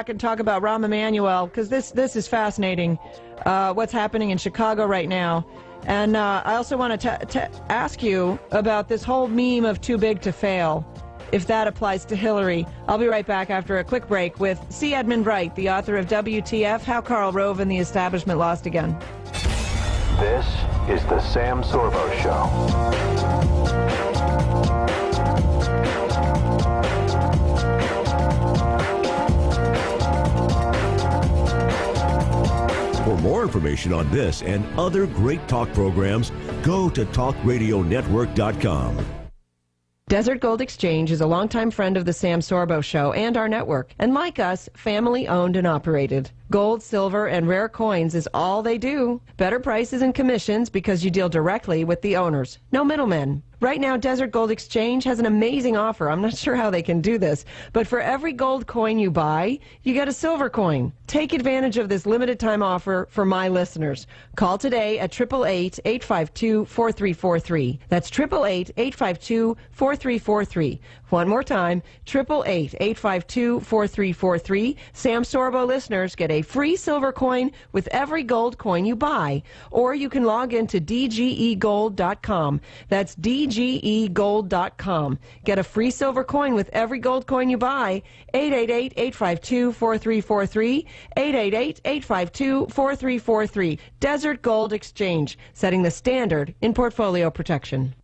back and talk about Rahm Emanuel, because this is fascinating, what's happening in Chicago right now. And I also want to ask you about this whole meme of too big to fail, if that applies to Hillary. I'll be right back after a quick break with C. Edmund Wright, the author of WTF, How Karl Rove and the Establishment Lost Again. This is the Sam Sorbo Show. For more information on this and other great talk programs, go to talkradionetwork.com. Desert Gold Exchange is a longtime friend of the Sam Sorbo Show and our network, and like us, family-owned and operated. Gold, silver, and rare coins is all they do. Better prices and commissions because you deal directly with the owners. No middlemen. Right now, Desert Gold Exchange has an amazing offer. I'm not sure how they can do this, but for every gold coin you buy, you get a silver coin. Take advantage of this limited time offer for my listeners. Call today at 888-852-4343. That's 888-852-4343. One more time, 888-852-4343. Sam Sorbo listeners get a free silver coin with every gold coin you buy. Or you can log into dgegold.com. That's dgegold.com. Get a free silver coin with every gold coin you buy. 888-852-4343. 888-852-4343. Desert Gold Exchange, setting the standard in portfolio protection.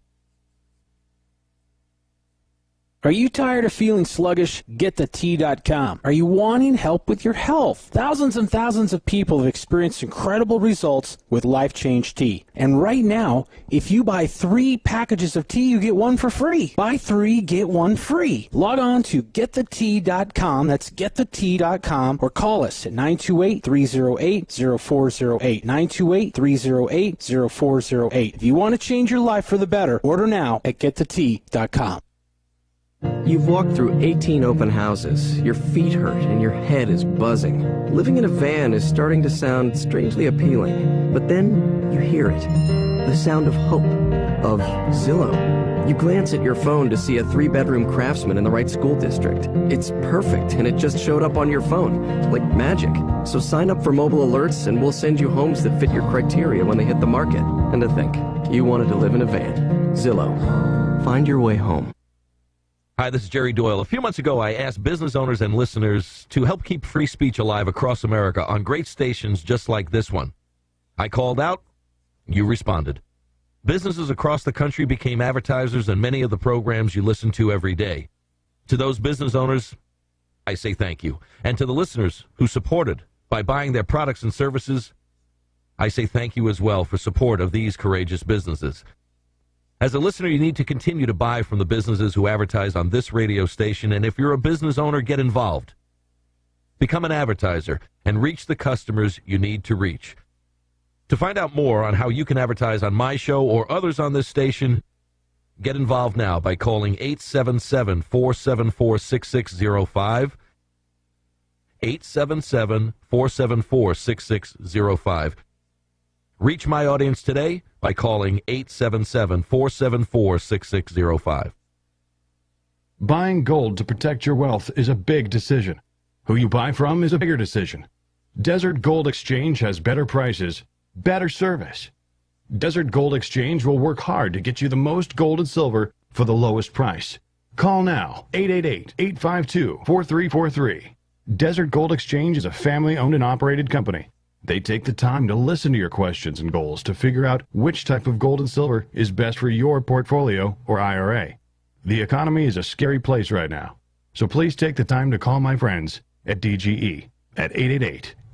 Are you tired of feeling sluggish? GetTheT.com. Are you wanting help with your health? Thousands and thousands of people have experienced incredible results with Life Change Tea. And right now, if you buy 3 packages of tea, you get 1 for free. Buy 3, get 1 free. Log on to GetTheT.com. That's GetTheT.com. Or call us at 928-308-0408. 928-308-0408. If you want to change your life for the better, order now at GetTheT.com. You've walked through 18 open houses, your feet hurt, and your head is buzzing. Living in a van is starting to sound strangely appealing, but then you hear it. The sound of hope, of Zillow. You glance at your phone to see a 3-bedroom Craftsman in the right school district. It's perfect, and it just showed up on your phone, like magic. So sign up for mobile alerts, and we'll send you homes that fit your criteria when they hit the market. And to think, you wanted to live in a van. Zillow. Find your way home. Hi, this is Jerry Doyle. A few months ago, I asked business owners and listeners to help keep free speech alive across America on great stations just like this one. I called out. You responded. Businesses across the country became advertisers in many of the programs you listen to every day. To those business owners, I say thank you. And to the listeners who supported by buying their products and services, I say thank you as well for support of these courageous businesses. As a listener, you need to continue to buy from the businesses who advertise on this radio station, and if you're a business owner, get involved. Become an advertiser and reach the customers you need to reach. To find out more on how you can advertise on my show or others on this station, get involved now by calling 877-474-6605, 877-474-6605. Reach my audience today by calling 877-474-6605. Buying gold to protect your wealth is a big decision. Who you buy from is a bigger decision. Desert Gold Exchange has better prices, better service. Desert Gold Exchange will work hard to get you the most gold and silver for the lowest price. Call now, 888-852-4343. Desert Gold Exchange is a family-owned and operated company. They take the time to listen to your questions and goals to figure out which type of gold and silver is best for your portfolio or IRA. The economy is a scary place right now, so please take the time to call my friends at DGE at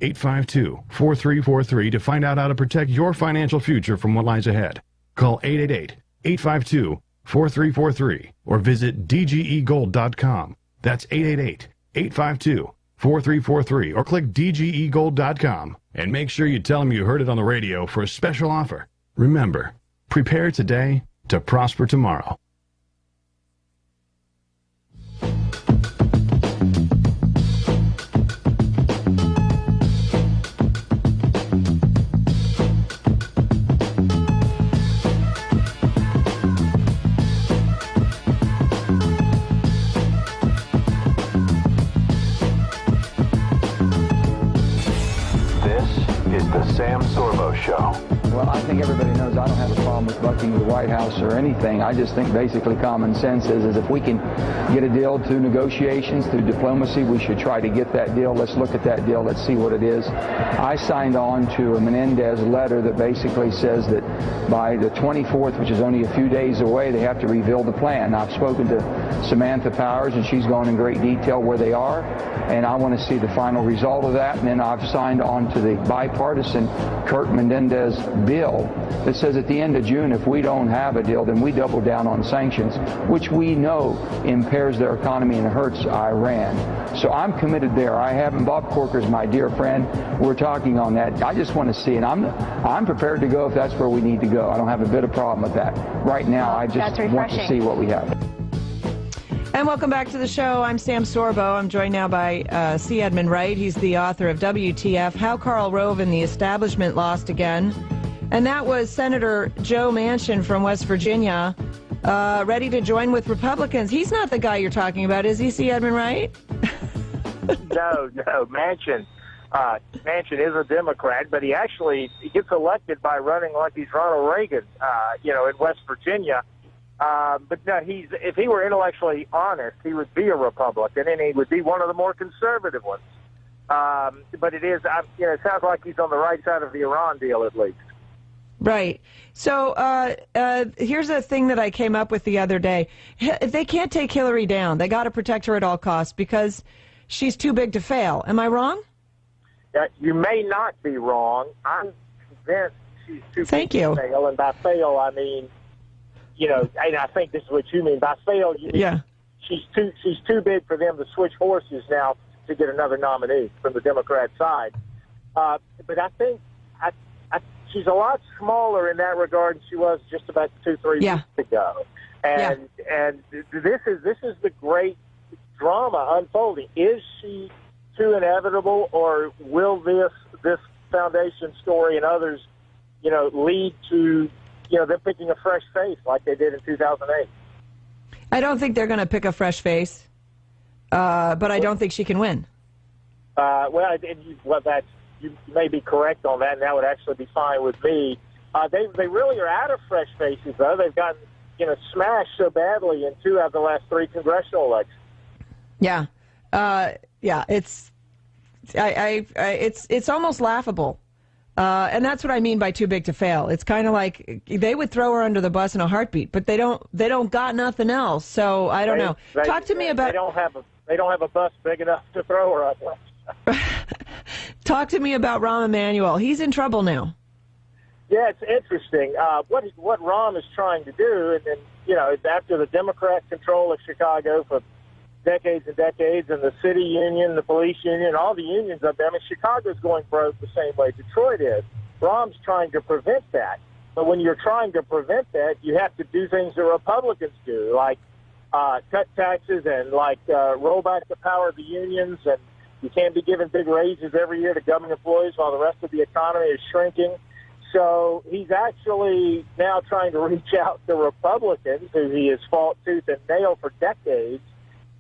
888-852-4343 to find out how to protect your financial future from what lies ahead. Call 888-852-4343 or visit dgegold.com. That's 888-852-4343 or click dgegold.com. And make sure you tell them you heard it on the radio for a special offer. Remember, prepare today to prosper tomorrow. is the Sam Sorbo Show. Well, I think everybody knows I don't have a problem with bucking the White House or anything. I just think basically common sense is if we can get a deal through negotiations, through diplomacy, we should try to get that deal. Let's look at that deal. Let's see what it is. I signed on to a Menendez letter that basically says that by the 24th, which is only a few days away, they have to reveal the plan. Now, I've spoken to Samantha Powers, and she's gone in great detail where they are, and I want to see the final result of that. And then I've signed on to the bipartisan Kirk Menendez bill that says at the end of June, if we don't have a deal, then we double down on sanctions, which we know impairs their economy and hurts Iran. So I'm committed there. I haven't. Bob Corker's my dear friend. We're talking on that. I just want to see, and I'm prepared to go if that's where we need to go. I don't have a bit of problem with that. Right now, I just want to see what we have. And welcome back to the show. I'm Sam Sorbo. I'm joined now by C. Edmund Wright. He's the author of WTF, How Karl Rove and the Establishment Lost Again. And that was Senator Joe Manchin from West Virginia, ready to join with Republicans. He's not the guy you're talking about, is he, C. Edmund Wright? No, Manchin. Manchin is a Democrat, but he gets elected by running like he's Ronald Reagan, in West Virginia. But no, if he were intellectually honest, he would be a Republican, and he would be one of the more conservative ones. But it sounds like he's on the right side of the Iran deal, at least. Right. So here's a thing that I came up with the other day. They can't take Hillary down. They got to protect her at all costs because she's too big to fail. Am I wrong? You may not be wrong. I'm convinced she's too Thank big you. to fail. And by fail, I mean, and I think this is what you mean. By fail, you mean she's too big for them to switch horses now to get another nominee from the Democrat side. But I think she's a lot smaller in that regard than she was just about 2-3 weeks ago. And this is the great drama unfolding. Is she too inevitable, or will this foundation story and others, lead to them picking a fresh face like they did in 2008? I don't think they're going to pick a fresh face, but I don't think she can win. You may be correct on that, and that would actually be fine with me. They really are out of fresh faces, though. They've gotten smashed so badly in 2 out of the last 3 congressional elections. Yeah, it's almost laughable, and that's what I mean by too big to fail. It's kind of like they would throw her under the bus in a heartbeat, but they don't got nothing else. So I don't know. Talk to me about. They don't have a bus big enough to throw her under. Talk to me about Rahm Emanuel. He's in trouble now. Yeah, it's interesting. What Rahm is trying to do, and then, after the Democrat control of Chicago for decades and decades, and the city union, the police union, all the unions up there, I mean, Chicago's going broke the same way Detroit is. Rahm's trying to prevent that. But when you're trying to prevent that, you have to do things that Republicans do, like cut taxes and roll back the power of the unions, and you can't be giving big raises every year to government employees while the rest of the economy is shrinking. So he's actually now trying to reach out to Republicans, who he has fought tooth and nail for decades,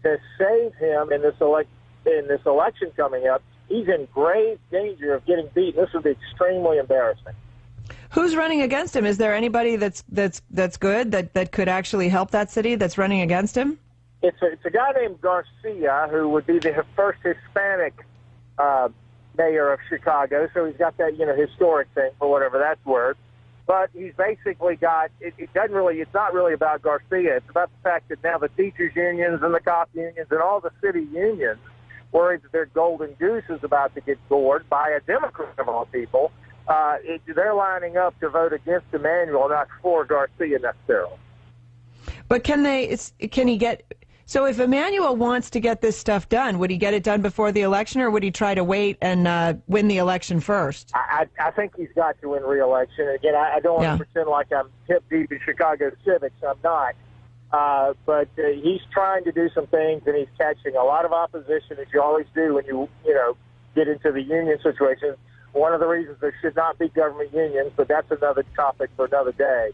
to save him in this election coming up. He's in grave danger of getting beaten. This would be extremely embarrassing. Who's running against him? Is there anybody that's good that could actually help that city that's running against him? It's a guy named Garcia, who would be the first Hispanic mayor of Chicago. So he's got that historic thing, for whatever that's worth. But he's basically got it's not really about Garcia. It's about the fact that now the teachers unions and the cop unions and all the city unions worried that their golden goose is about to get gored by a Democrat of all people. They're lining up to vote against Emanuel, not for Garcia necessarily. But can he get? So if Emanuel wants to get this stuff done, would he get it done before the election, or would he try to wait and win the election first? I think he's got to win re-election. Again, I don't want to pretend like I'm hip deep in Chicago civics. I'm not. But he's trying to do some things, and he's catching a lot of opposition, as you always do when you get into the union situation. One of the reasons there should not be government unions, but that's another topic for another day.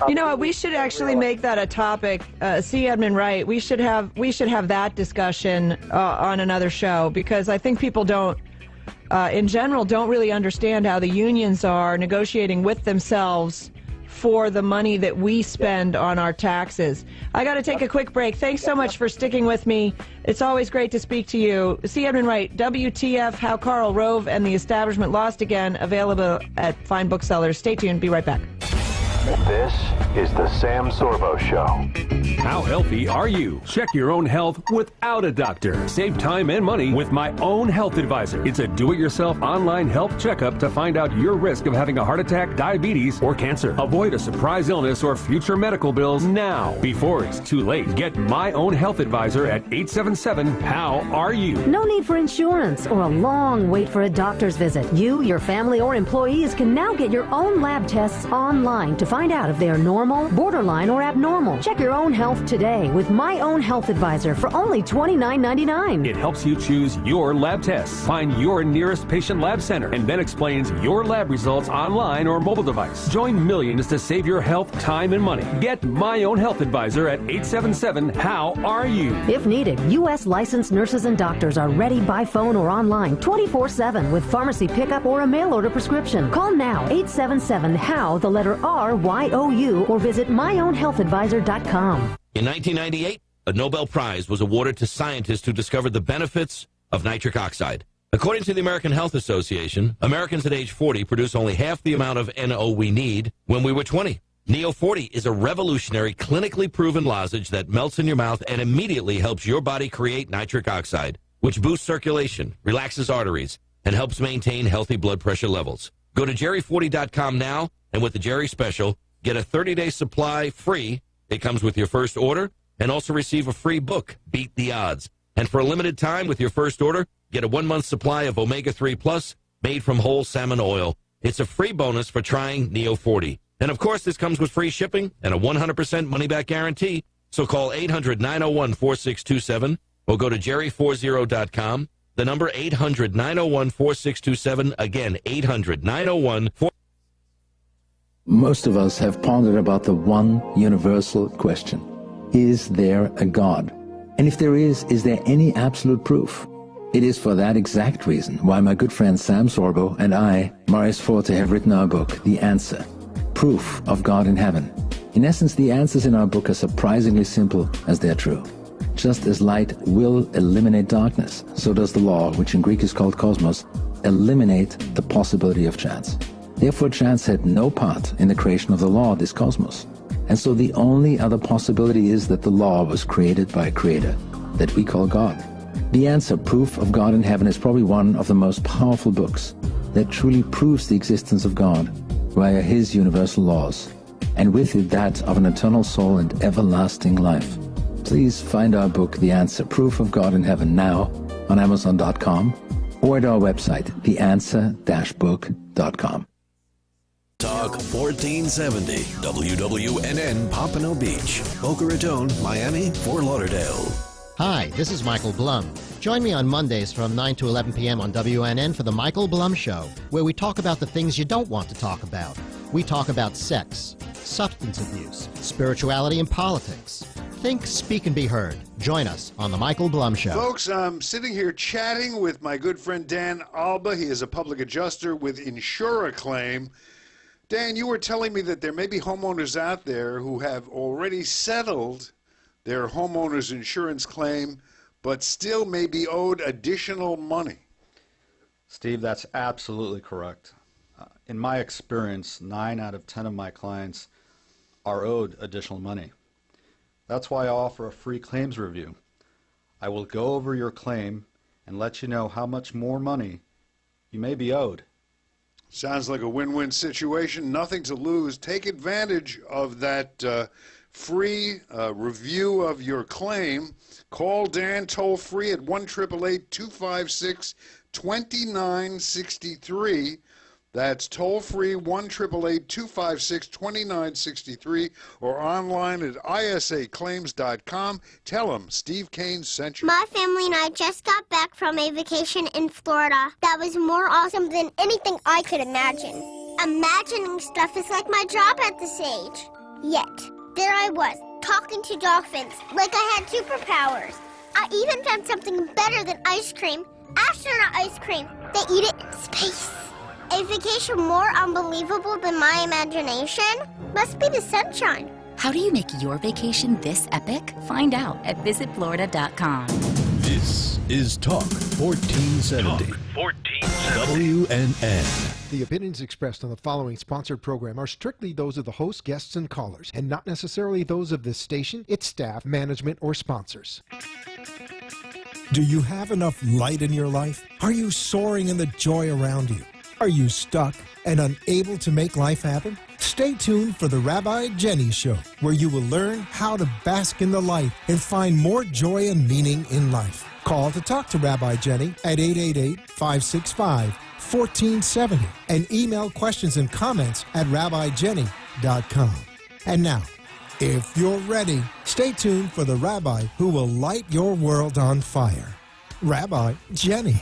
You know what? We should actually make that a topic. C. Edmund Wright. We should have that discussion on another show, because I think people don't in general, don't really understand how the unions are negotiating with themselves for the money that we spend on our taxes. I got to take a quick break. Thanks so much for sticking with me. It's always great to speak to you. C. Edmund Wright, WTF, How Karl Rove and the Establishment Lost Again, available at fine booksellers. Stay tuned. Be right back. This is the Sam Sorbo Show. How healthy are you? Check your own health without a doctor. Save time and money with My Own Health Advisor. It's a do-it-yourself online health checkup to find out your risk of having a heart attack, diabetes, or cancer. Avoid a surprise illness or future medical bills now before it's too late. Get My Own Health Advisor at 877-HOW-ARE-YOU. No need for insurance or a long wait for a doctor's visit. You, your family, or employees can now get your own lab tests online to find out if they are normal, borderline, or abnormal. Check your own health today with My Own Health Advisor for only $29.99. It helps you choose your lab tests, find your nearest patient lab center, and then explains your lab results online or mobile device. Join millions to save your health, time, and money. Get My Own Health Advisor at 877-HOW-ARE-YOU. If needed, U.S. licensed nurses and doctors are ready by phone or online 24/7 with pharmacy pickup or a mail order prescription. Call now 877-HOW, the letter R-Y-O-U, or visit myownhealthadvisor.com. In 1998, a Nobel Prize was awarded to scientists who discovered the benefits of nitric oxide. According to the American Health Association, Americans at age 40 produce only half the amount of NO we need when we were 20. Neo 40 is a revolutionary, clinically proven lozenge that melts in your mouth and immediately helps your body create nitric oxide, which boosts circulation, relaxes arteries, and helps maintain healthy blood pressure levels. Go to jerry40.com now, and with the Jerry Special, get a 30-day supply free. It comes with your first order, and also receive a free book, Beat the Odds. And for a limited time with your first order, get a 1-month supply of Omega-3 Plus made from whole salmon oil. It's a free bonus for trying Neo 40. And of course, this comes with free shipping and a 100% money-back guarantee. So call 800-901-4627 or go to jerry40.com. The number 800-901-4627. Again, 800-901-4627. Most of us have pondered about the one universal question. Is there a God? And if there is there any absolute proof? It is for that exact reason why my good friend Sam Sorbo and I, Maurice Forte, have written our book, The Answer, Proof of God in Heaven. In essence, the answers in our book are surprisingly simple as they're true. Just as light will eliminate darkness, so does the law, which in Greek is called cosmos, eliminate the possibility of chance. Therefore, chance had no part in the creation of the law, this cosmos. And so the only other possibility is that the law was created by a creator that we call God. The Answer, Proof of God in Heaven, is probably one of the most powerful books that truly proves the existence of God via his universal laws, and with it that of an eternal soul and everlasting life. Please find our book, The Answer, Proof of God in Heaven, now on Amazon.com or at our website, theanswer-book.com. Talk 1470 WWNN Pompano Beach, Boca Raton, Miami, Fort Lauderdale. Hi, this is Michael Blum. Join me on Mondays from 9 to 11 p.m. on WNN for The Michael Blum Show, where we talk about the things you don't want to talk about. We talk about sex, substance abuse, spirituality, and politics. Think, speak, and be heard. Join us on The Michael Blum Show. Folks, I'm sitting here chatting with my good friend Dan Alba. He is a public adjuster with InsurAClaim. Dan, you were telling me that there may be homeowners out there who have already settled their homeowner's insurance claim, but still may be owed additional money. Steve, that's absolutely correct. In my experience, 9 out of 10 of my clients are owed additional money. That's why I offer a free claims review. I will go over your claim and let you know how much more money you may be owed. Sounds like a win-win situation. Nothing to lose. Take advantage of that free review of your claim. Call Dan toll free at 1-888-256-2963. That's toll free 1-888-256-2963 or online at isaclaims.com. Tell them Steve Kane sent you. My family and I just got back from a vacation in Florida that was more awesome than anything I could imagine. Imagining stuff is like my job at this age. Yet, there I was, talking to dolphins like I had superpowers. I even found something better than ice cream. Astronaut ice cream. They eat it in space. A vacation more unbelievable than my imagination must be the sunshine. How do you make your vacation this epic? Find out at visitflorida.com. This is Talk 1470. WNN. The opinions expressed on the following sponsored program are strictly those of the host, guests, and callers, and not necessarily those of this station, its staff, management, or sponsors. Do you have enough light in your life? Are you soaring in the joy around you? Are you stuck and unable to make life happen? Stay tuned for the Rabbi Jenny Show, where you will learn how to bask in the light and find more joy and meaning in life. Call to talk to Rabbi Jenny at 888-565-1470 and email questions and comments at rabbijenny.com. And now, if you're ready, stay tuned for the Rabbi who will light your world on fire, Rabbi Jenny.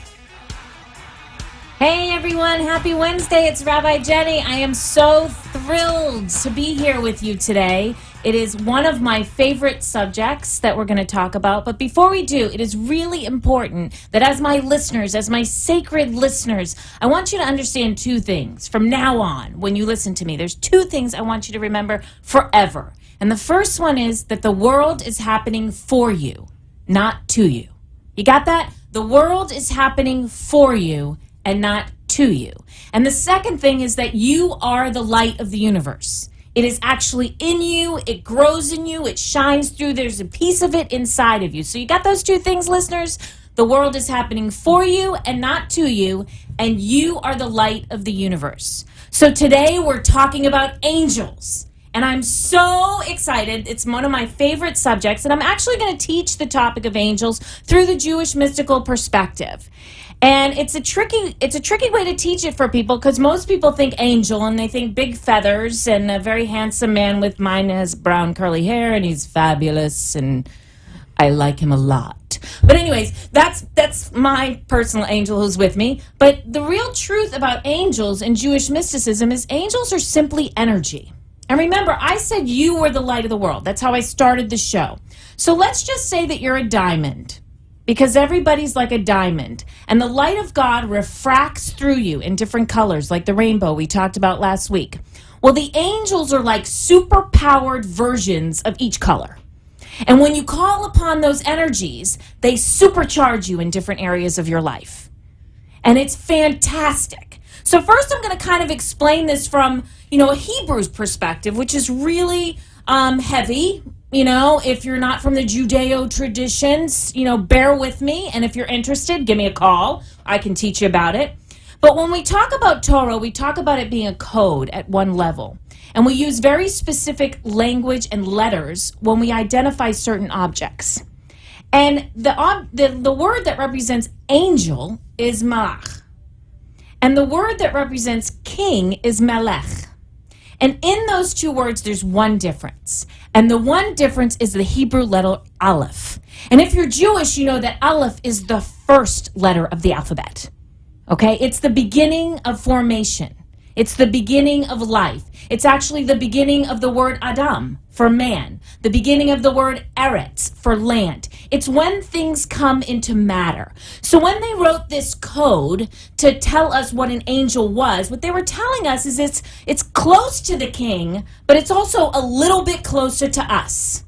Hey everyone, happy Wednesday. It's Rabbi Jenny. I am so thrilled to be here with you today. It is one of my favorite subjects that we're going to talk about. But before we do, it is really important that as my listeners, as my sacred listeners, I want you to understand two things from now on when you listen to me. There's two things I want you to remember forever. And the first one is that the world is happening for you, not to you. You got that? The world is happening for you and not to you. And the second thing is that you are the light of the universe. It is actually in you, it grows in you, it shines through, there's a piece of it inside of you. So you got those two things, listeners? The world is happening for you and not to you, and you are the light of the universe. So today we're talking about angels. And I'm so excited. It's one of my favorite subjects, and I'm actually going to teach the topic of angels through the Jewish mystical perspective. And it's a tricky way to teach it for people because most people think angel and they think big feathers and a very handsome man with mine has brown curly hair and he's fabulous and I like him a lot. But anyways, that's my personal angel who's with me. But the real truth about angels in Jewish mysticism is angels are simply energy. And remember, I said you were the light of the world. That's how I started the show. So let's just say that you're a diamond. Because everybody's like a diamond. And the light of God refracts through you in different colors, like the rainbow we talked about last week. Well, the angels are like super-powered versions of each color. And when you call upon those energies, they supercharge you in different areas of your life. And it's fantastic. So first I'm going to kind of explain this from, a Hebrew's perspective, which is really heavy. If you're not from the Judeo traditions, bear with me. And if you're interested, give me a call. I can teach you about it. But when we talk about Torah, we talk about it being a code at one level. And we use very specific language and letters when we identify certain objects. And the word that represents angel is malach. And the word that represents king is melech. And in those two words, there's one difference. And the one difference is the Hebrew letter Aleph. And if you're Jewish, you know that Aleph is the first letter of the alphabet. Okay? It's the beginning of formation. It's the beginning of life. It's actually the beginning of the word Adam, for man. The beginning of the word Eretz, for land. It's when things come into matter. So when they wrote this code to tell us what an angel was, what they were telling us is it's close to the king, but it's also a little bit closer to us.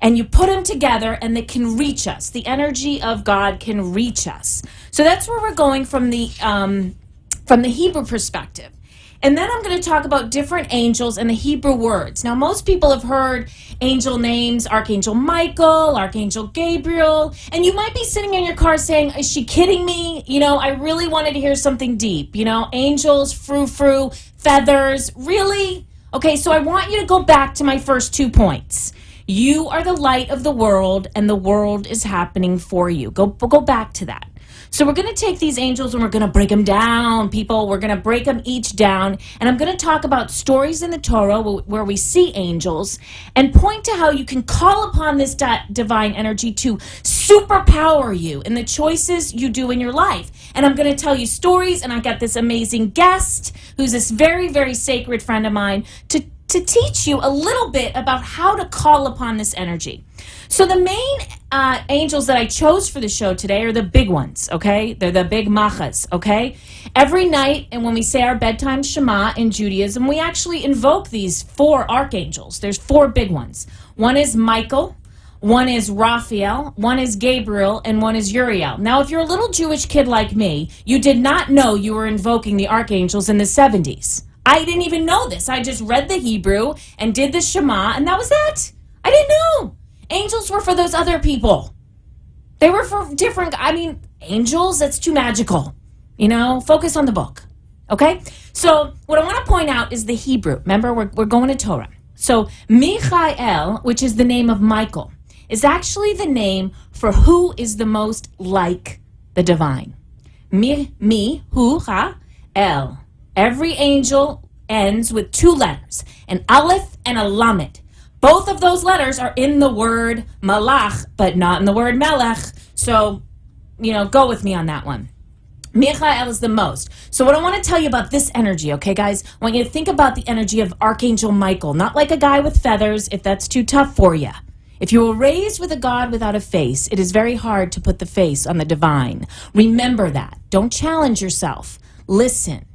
And you put them together and they can reach us. The energy of God can reach us. So that's where we're going from the Hebrew perspective. And then I'm going to talk about different angels and the Hebrew words. Now, most people have heard angel names, Archangel Michael, Archangel Gabriel, and you might be sitting in your car saying, is she kidding me? I really wanted to hear something deep. Angels, frou-frou, feathers, really? Okay, so I want you to go back to my first 2 points. You are the light of the world, and the world is happening for you. Go back to that. So we're going to take these angels and we're going to break them down, people. We're going to break them each down. And I'm going to talk about stories in the Torah where we see angels and point to how you can call upon this divine energy to superpower you in the choices you do in your life. And I'm going to tell you stories, and I got this amazing guest who's this very, very sacred friend of mine to to teach you a little bit about how to call upon this energy. So the main angels that I chose for the show today are the big ones, okay? They're the big machas, okay? Every night, and when we say our bedtime Shema in Judaism, we actually invoke these 4 archangels. There's 4 big ones. One is Michael, one is Raphael, one is Gabriel, and one is Uriel. Now, if you're a little Jewish kid like me, you did not know you were invoking the archangels in the 70s. I didn't even know this. I just read the Hebrew and did the Shema, and that was that. I didn't know. Angels were for those other people. They were for different, angels, that's too magical. Focus on the book. Okay? So what I want to point out is the Hebrew. Remember, we're going to Torah. So Michael, which is the name of Michael, is actually the name for who is the most like the divine. Hu, ha, el. Every angel ends with 2 letters, an aleph and a lamed. Both of those letters are in the word malach, but not in the word melech. So, go with me on that one. Michael is the most. So what I want to tell you about this energy, okay, guys? I want you to think about the energy of Archangel Michael, not like a guy with feathers, if that's too tough for you. If you were raised with a God without a face, it is very hard to put the face on the divine. Remember that. Don't challenge yourself. Listen.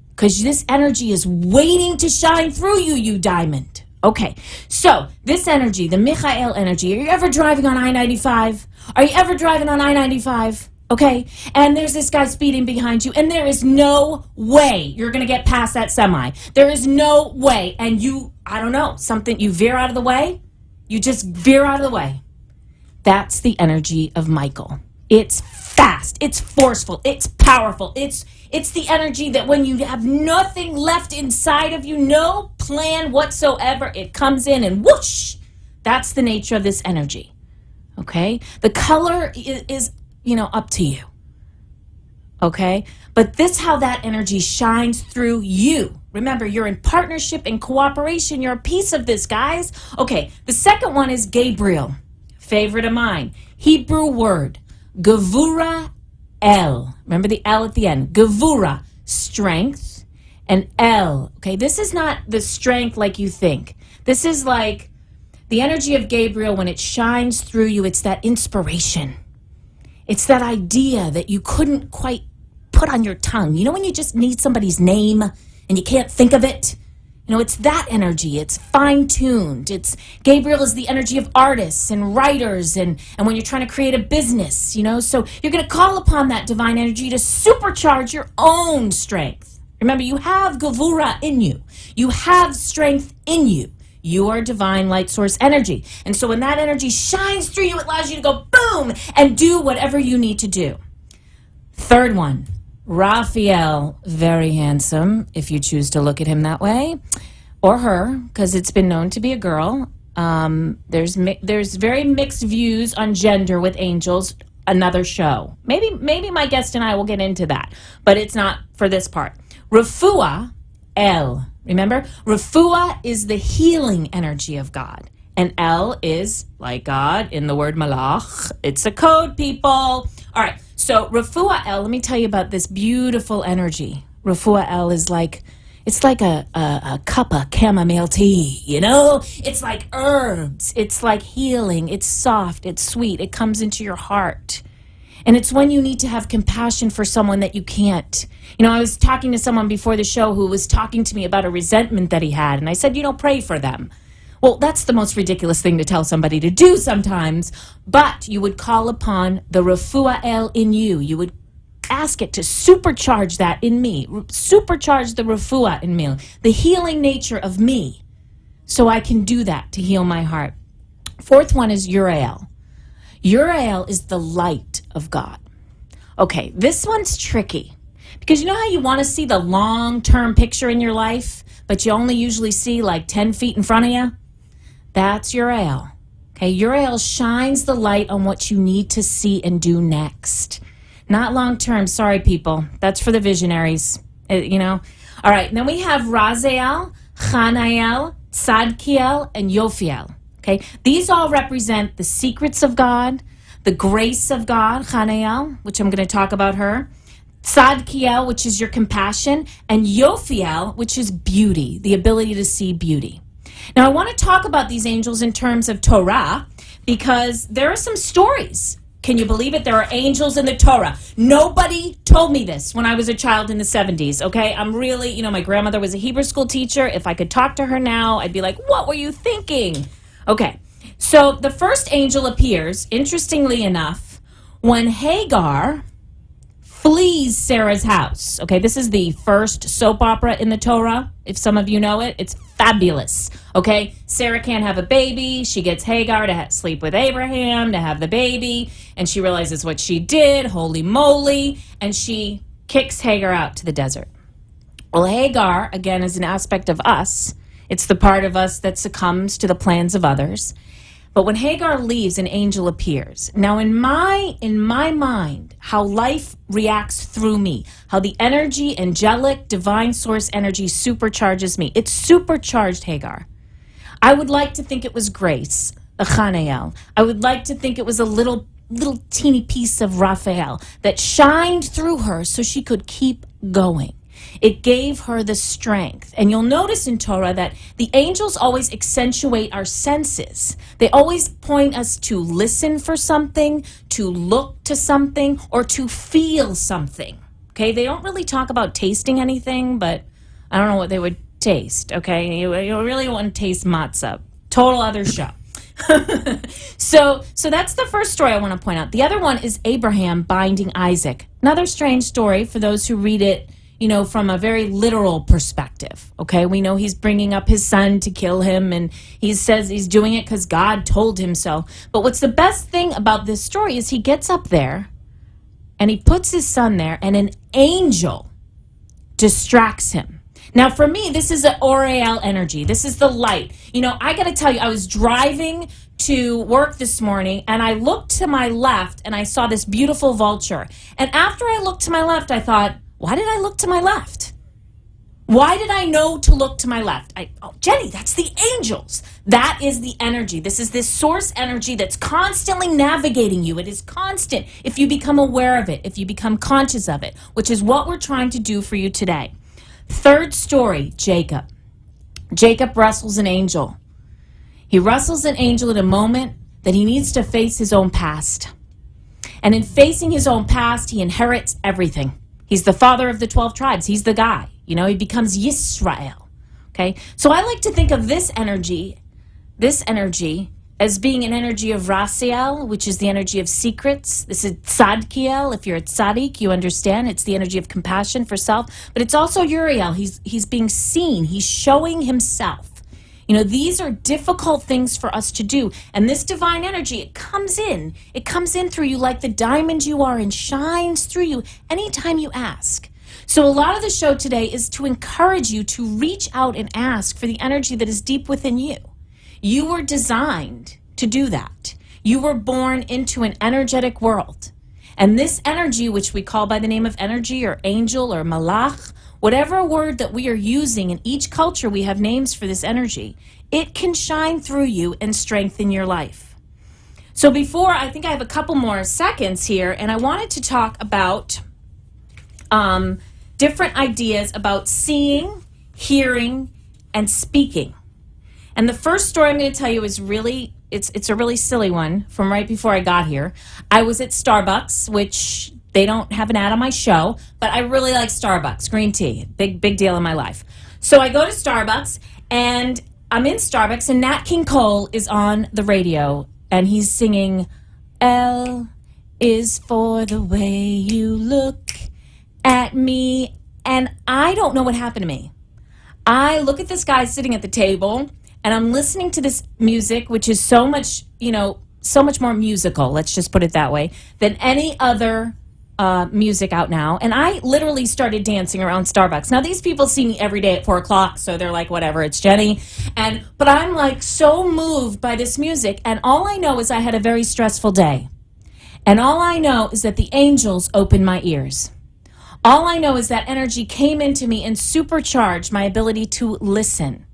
Because this energy is waiting to shine through you, you diamond. Okay, so this energy, the Michael energy, are you ever driving on I-95? Are you ever driving on I-95? Okay, and there's this guy speeding behind you, and there is no way you're going to get past that semi. There is no way, and you veer out of the way, you just veer out of the way. That's the energy of Michael. It's fast, it's forceful, it's powerful, it's the energy that when you have nothing left inside of you, no plan whatsoever, it comes in and whoosh. That's the nature of this energy. Okay? The color is up to you. Okay? But this how that energy shines through you. Remember, you're in partnership and cooperation. You're a piece of this, guys. Okay, the second one is Gabriel. Favorite of mine. Hebrew word. Gevura El. Remember the L at the end. Gevura, strength, and El. Okay, this is not the strength like you think. This is like the energy of Gabriel when it shines through you. It's that inspiration. It's that idea that you couldn't quite put on your tongue. When you just need somebody's name and you can't think of it? It's that energy. It's fine-tuned. Gabriel is the energy of artists and writers and when you're trying to create a business, So you're going to call upon that divine energy to supercharge your own strength. Remember, you have Gevura in you. You have strength in you. You are divine light source energy. And so when that energy shines through you, it allows you to go boom and do whatever you need to do. Third one. Raphael, very handsome, if you choose to look at him that way, or her, because it's been known to be a girl. There's very mixed views on gender with angels. Another show. Maybe my guest and I will get into that, but it's not for this part. Refuah, El. Remember, Refuah is the healing energy of God, and El is like God in the word malach. It's a code, people. All right. So Refuah El, let me tell you about this beautiful energy. Refuah El is it's like a cup of chamomile tea, It's like herbs. It's like healing. It's soft. It's sweet. It comes into your heart. And it's when you need to have compassion for someone that you can't. I was talking to someone before the show who was talking to me about a resentment that he had. And I said, pray for them. Well, that's the most ridiculous thing to tell somebody to do sometimes, but you would call upon the Refuah El in you. You would ask it to supercharge that in me, supercharge the Refuah in me, the healing nature of me, so I can do that to heal my heart. Fourth one is Uriel. Uriel is the light of God. Okay, this one's tricky, because you know how you want to see the long-term picture in your life, but you only usually see 10 feet in front of you? That's Uriel. Okay, Uriel shines the light on what you need to see and do next. Not long term, sorry people. That's for the visionaries, All right, and then we have Raziel, Chanael, Tzadkiel, and Yophiel. Okay, these all represent the secrets of God, the grace of God, Chanael, which I'm going to talk about her, Tzadkiel, which is your compassion, and Yophiel, which is beauty, the ability to see beauty. Now, I want to talk about these angels in terms of Torah because there are some stories. Can you believe it? There are angels in the Torah. Nobody told me this when I was a child in the 70s, okay? I'm really, my grandmother was a Hebrew school teacher. If I could talk to her now, I'd be like, what were you thinking? Okay, so the first angel appears, interestingly enough, when Hagar flees Sarah's house. Okay, this is the first soap opera in the Torah. If some of you know it, it's fabulous. Okay, Sarah can't have a baby. She gets Hagar to sleep with Abraham to have the baby, and she realizes what she did. Holy moly! And she kicks Hagar out to the desert. Well, Hagar, again, is an aspect of us. It's the part of us that succumbs to the plans of others. But when Hagar leaves, an angel appears. Now, in my mind, how life reacts through me, how the energy, angelic, divine source energy supercharges me. It supercharged Hagar. I would like to think it was grace, a Chanael. I would like to think it was a little teeny piece of Raphael that shined through her so she could keep going. It gave her the strength. And you'll notice in Torah that the angels always accentuate our senses. They always point us to listen for something, to look to something, or to feel something. Okay, they don't really talk about tasting anything, but I don't know what they would taste. Okay, you really want to taste matzah. Total other show. So that's the first story I want to point out. The other one is Abraham binding Isaac. Another strange story for those who read it from a very literal perspective, okay? We know he's bringing up his son to kill him, and he says he's doing it because God told him so. But what's the best thing about this story is he gets up there, and he puts his son there, and an angel distracts him. Now, for me, this is an Oriel energy. This is the light. I got to tell you, I was driving to work this morning, and I looked to my left, and I saw this beautiful vulture. And after I looked to my left, I thought, why did I look to my left? Why did I know to look to my left? Jenny, that's the angels. That is the energy. This is this source energy that's constantly navigating you. It is constant if you become aware of it, if you become conscious of it, which is what we're trying to do for you today. Third story, Jacob. Jacob wrestles an angel. He wrestles an angel at a moment that he needs to face his own past. And in facing his own past, he inherits everything. He's the father of the 12 tribes. He's the guy. He becomes Yisrael. Okay? So I like to think of this energy as being an energy of Raziel, which is the energy of secrets. This is Tzadkiel. If you're a tzaddik, you understand. It's the energy of compassion for self. But it's also Uriel. He's being seen. He's showing himself. These are difficult things for us to do. And this divine energy, it comes in. It comes in through you like the diamond you are and shines through you anytime you ask. So a lot of the show today is to encourage you to reach out and ask for the energy that is deep within you. You were designed to do that. You were born into an energetic world. And this energy, which we call by the name of energy or angel or malach, whatever word that we are using, in each culture we have names for this energy, it can shine through you and strengthen your life. So I think I have a couple more seconds here, and I wanted to talk about different ideas about seeing, hearing, and speaking. And the first story I'm going to tell you is it's a really silly one from right before I got here. I was at Starbucks, which they don't have an ad on my show, but I really like Starbucks. Green tea, big deal in my life. So I go to Starbucks, and I'm in Starbucks, and Nat King Cole is on the radio, and he's singing, L is for the way you look at me. And I don't know what happened to me. I look at this guy sitting at the table, and I'm listening to this music, which is so much more musical, let's just put it that way, than any other music out now. And I literally started dancing around Starbucks. Now, these people see me every day at 4 o'clock, so they're like, whatever, it's Jenny. But I'm like so moved by this music, and all I know is I had a very stressful day. And all I know is that the angels opened my ears. All I know is that energy came into me and supercharged my ability to listen.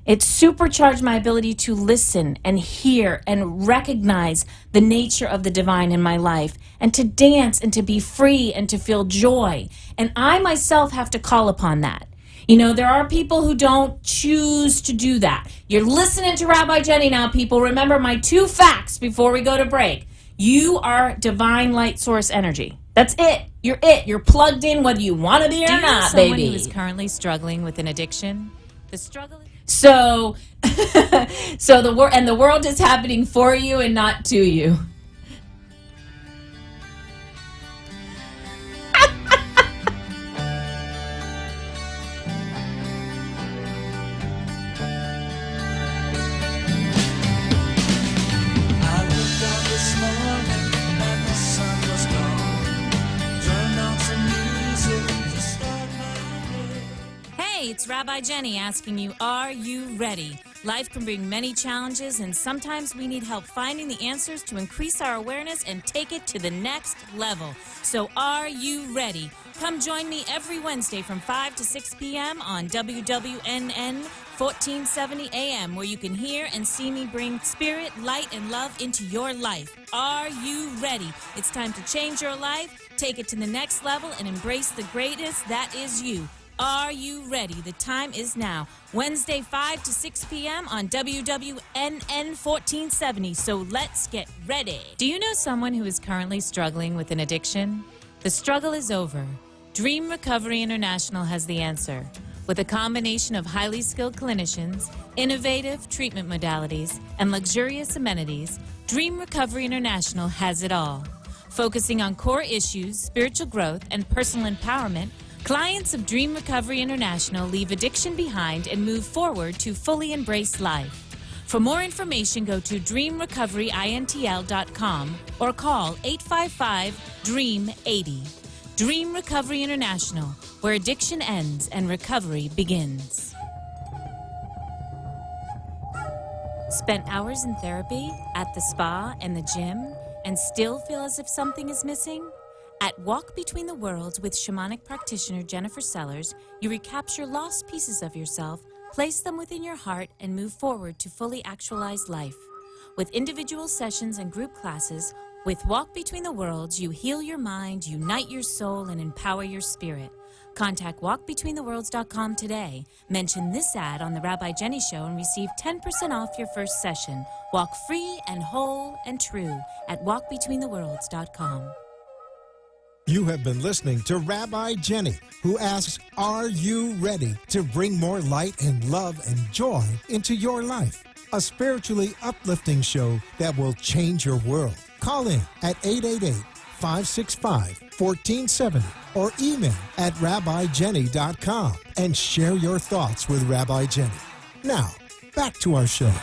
It supercharged my ability to listen and hear and recognize the nature of the divine in my life, and to dance and to be free and to feel joy. And I myself have to call upon that. You know, there are people who don't choose to do that. You're listening to Rabbi Jenny now, people. Remember my 2 facts before we go to break. You are divine light source energy. That's it. You're it. You're plugged in whether you want to be or Do you know not, someone baby. who is currently struggling with an addiction? The struggle is... So, the world is happening for you and not to you. Hey, it's Rabbi Jenny asking you, are you ready? Life can bring many challenges, and sometimes we need help finding the answers to increase our awareness and take it to the next level. So are you ready? Come join me every Wednesday from 5 to 6 p.m. on WWNN 1470 AM, where you can hear and see me bring spirit, light, and love into your life. Are you ready? It's time to change your life, take it to the next level, and embrace the greatness that is you. Are you ready? The time is now. Wednesday, 5 to 6 p.m. on WWNN 1470. So let's get ready. Do you know someone who is currently struggling with an addiction? The struggle is over. Dream Recovery International has the answer. With a combination of highly skilled clinicians, innovative treatment modalities, and luxurious amenities, Dream Recovery International has it all. Focusing on core issues, spiritual growth, and personal empowerment, clients of Dream Recovery International leave addiction behind and move forward to fully embrace life. For more information, go to dreamrecoveryintl.com or call 855-DREAM-80. Dream Recovery International, where addiction ends and recovery begins. Spent hours in therapy, at the spa, and the gym, and still feel as if something is missing? At Walk Between the Worlds with shamanic practitioner Jennifer Sellers, you recapture lost pieces of yourself, place them within your heart, and move forward to fully actualize life. With individual sessions and group classes, with Walk Between the Worlds, you heal your mind, unite your soul, and empower your spirit. Contact walkbetweentheworlds.com today. Mention this ad on the Rabbi Jenny Show and receive 10% off your first session. Walk free and whole and true at walkbetweentheworlds.com. You have been listening to Rabbi Jenny, who asks, are you ready to bring more light and love and joy into your life? A spiritually uplifting show that will change your world. Call in at 888-565-1470 or email at rabbijenny.com and share your thoughts with Rabbi Jenny. Now, back to our show.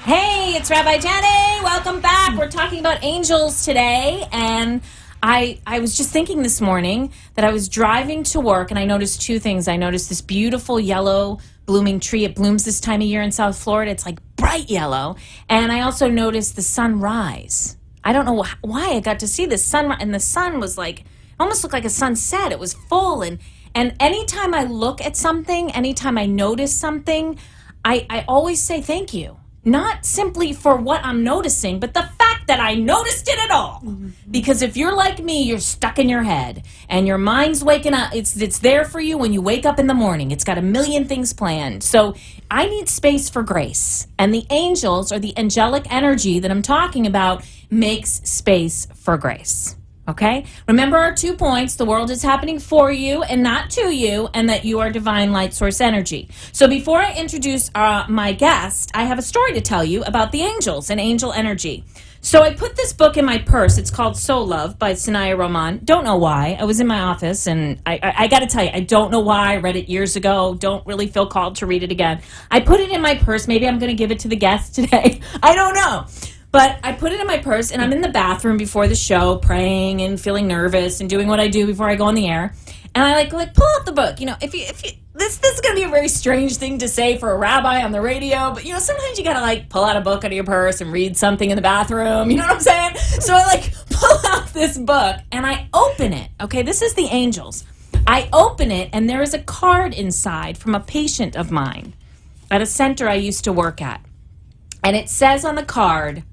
Hey, it's Rabbi Jenny. Welcome back. We're talking about angels today, and I was just thinking this morning that I was driving to work, and I noticed 2 things. I noticed this beautiful yellow blooming tree. It blooms this time of year in South Florida. It's like bright yellow. And I also noticed the sunrise. I don't know why I got to see the sunrise, and the sun was like, almost looked like a sunset. It was full, and anytime I look at something, anytime I notice something, I always say thank you. Not simply for what I'm noticing, but the fact that I noticed it at all. Mm-hmm. Because if you're like me, you're stuck in your head and your mind's waking up. It's there for you when you wake up in the morning. It's got a million things planned. So I need space for grace. And the angels, or the angelic energy that I'm talking about, makes space for grace. Okay? Remember our 2 points. The world is happening for you and not to you, and that you are divine light source energy. So before I introduce my guest, I have a story to tell you about the angels and angel energy. So I put this book in my purse. It's called Soul Love by Sanaya Roman. Don't know why. I was in my office, and I got to tell you, I don't know why. I read it years ago. Don't really feel called to read it again. I put it in my purse. Maybe I'm going to give it to the guest today. I don't know. But I put it in my purse, and I'm in the bathroom before the show, praying and feeling nervous and doing what I do before I go on the air. And I like pull out the book. You know, if you this is going to be a very strange thing to say for a rabbi on the radio, but sometimes you got to pull out a book out of your purse and read something in the bathroom. You know what I'm saying? So I pull out this book and I open it. Okay, this is the angels. I open it, and there is a card inside from a patient of mine at a center I used to work at. And it says on the card,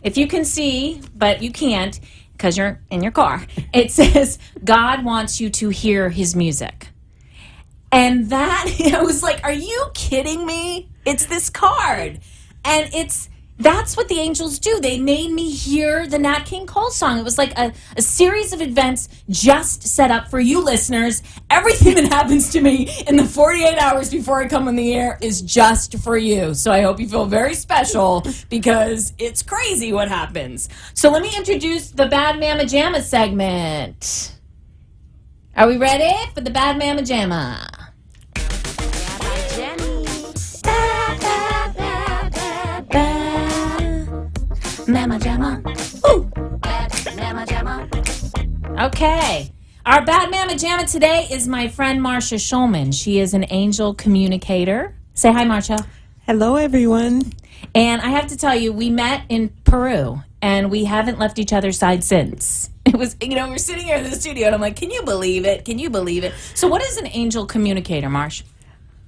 if you can see, but you can't because you're in your car, it says, God wants you to hear his music. And that, I was like, are you kidding me? It's this card. And that's what the angels do. They made me hear the Nat King Cole song. It was like a series of events just set up for you listeners. Everything that happens to me in the 48 hours before I come on the air is just for you. So I hope you feel very special because it's crazy what happens. So let me introduce the Bad Mama Jamma segment. Are we ready for the Bad Mama Jamma? Mama Jamma. Ooh. Mama Jamma. Okay. Our Bad Mama Jamma today is my friend Marcia Schulman. She is an angel communicator. Say hi, Marcia. Hello, everyone. And I have to tell you, we met in Peru, and we haven't left each other's side since. It was, we're sitting here in the studio, and I'm like, can you believe it? Can you believe it? So what is an angel communicator, Marcia?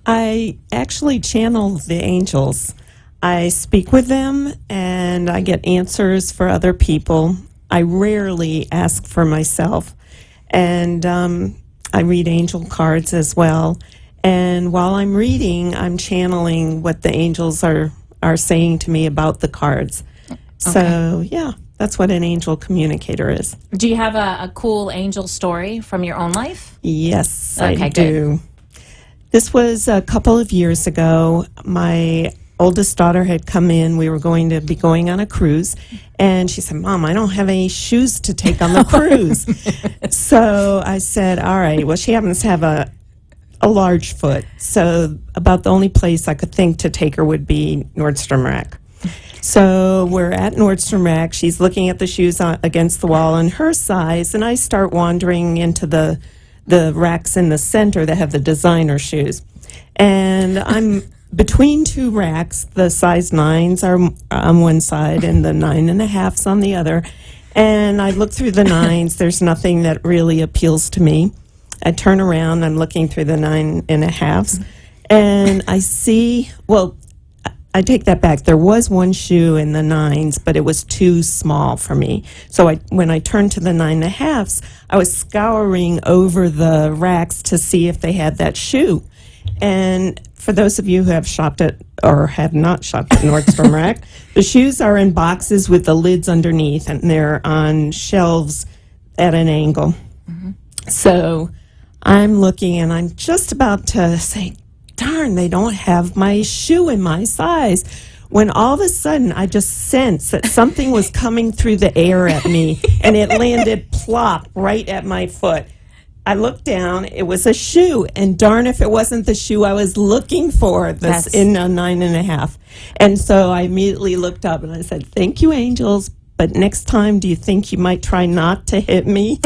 I actually channel the angels. I speak with them, and I get answers for other people. I rarely ask for myself. And I read angel cards as well. And while I'm reading, I'm channeling what the angels are saying to me about the cards. Okay. So, yeah, that's what an angel communicator is. Do you have a cool angel story from your own life? Yes, okay, I do. Good. This was a couple of years ago. My oldest daughter had come in. We were going to be going on a cruise, and she said, Mom, I don't have any shoes to take on the cruise. So I said, all right. Well, she happens to have a large foot, so about the only place I could think to take her would be Nordstrom Rack. So we're at Nordstrom Rack. She's looking at the shoes against the wall on her size, and I start wandering into the racks in the center that have the designer shoes. And I'm between two racks. The size 9s are on one side and the 9.5s on the other. And I look through the 9s. There's nothing that really appeals to me. I turn around. I'm looking through the 9.5s. And I see, well, I take that back. There was one shoe in the 9s, but it was too small for me. So when I turned to the 9.5s, I was scouring over the racks to see if they had that shoe. And for those of you who have shopped at or have not shopped at Nordstrom Rack, the shoes are in boxes with the lids underneath, and they're on shelves at an angle. Mm-hmm. So I'm looking, and I'm just about to say, darn, they don't have my shoe in my size, when all of a sudden I just sensed that something was coming through the air at me, and it landed plop right at my foot. I looked down, it was a shoe, and darn if it wasn't the shoe I was looking for, that's in a 9.5. And so I immediately looked up and I said, thank you, angels, but next time, do you think you might try not to hit me?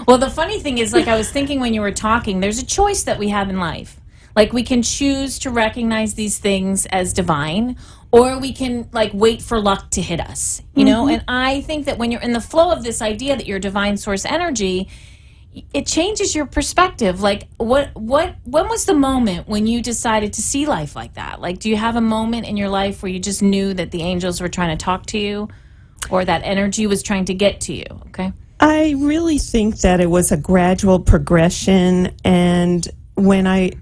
Well, the funny thing is, like I was thinking when you were talking, there's a choice that we have in life. Like, we can choose to recognize these things as divine, or we can, like, wait for luck to hit us, you know? And I think that when you're in the flow of this idea that you're divine source energy, it changes your perspective. Like, when was the moment when you decided to see life like that? Like, do you have a moment in your life where you just knew that the angels were trying to talk to you, or that energy was trying to get to you? Okay. I really think that it was a gradual progression, and when I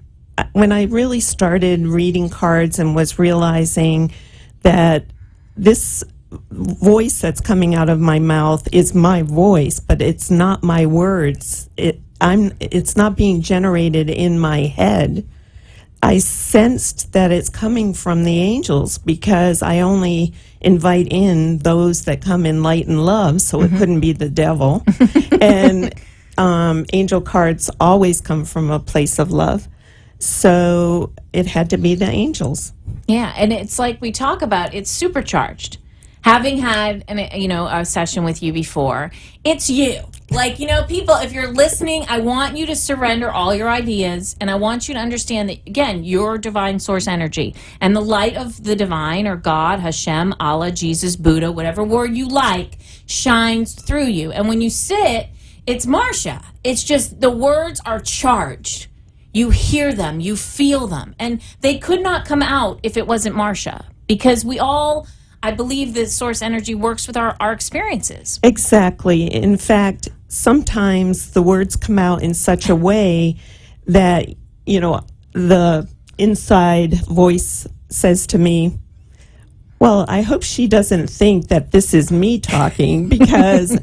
really started reading cards and was realizing that this voice that's coming out of my mouth is my voice, but it's not my words. It's not being generated in my head. I sensed that it's coming from the angels because I only invite in those that come in light and love, so it couldn't be the devil. And angel cards always come from a place of love. So it had to be the angels. Yeah, and it's like we talk about, it's supercharged. Having had a session with you before, it's you. Like, people, if you're listening, I want you to surrender all your ideas, and I want you to understand that, again, you're divine source energy, and the light of the divine, or God, Hashem, Allah, Jesus, Buddha, whatever word you like, shines through you. And when you sit, it's Marsha. It's just the words are charged. You hear them, you feel them, and they could not come out if it wasn't Marsha, because we all, I believe the source energy works with our experiences. Exactly. In fact, sometimes the words come out in such a way that, the inside voice says to me, well, I hope she doesn't think that this is me talking, because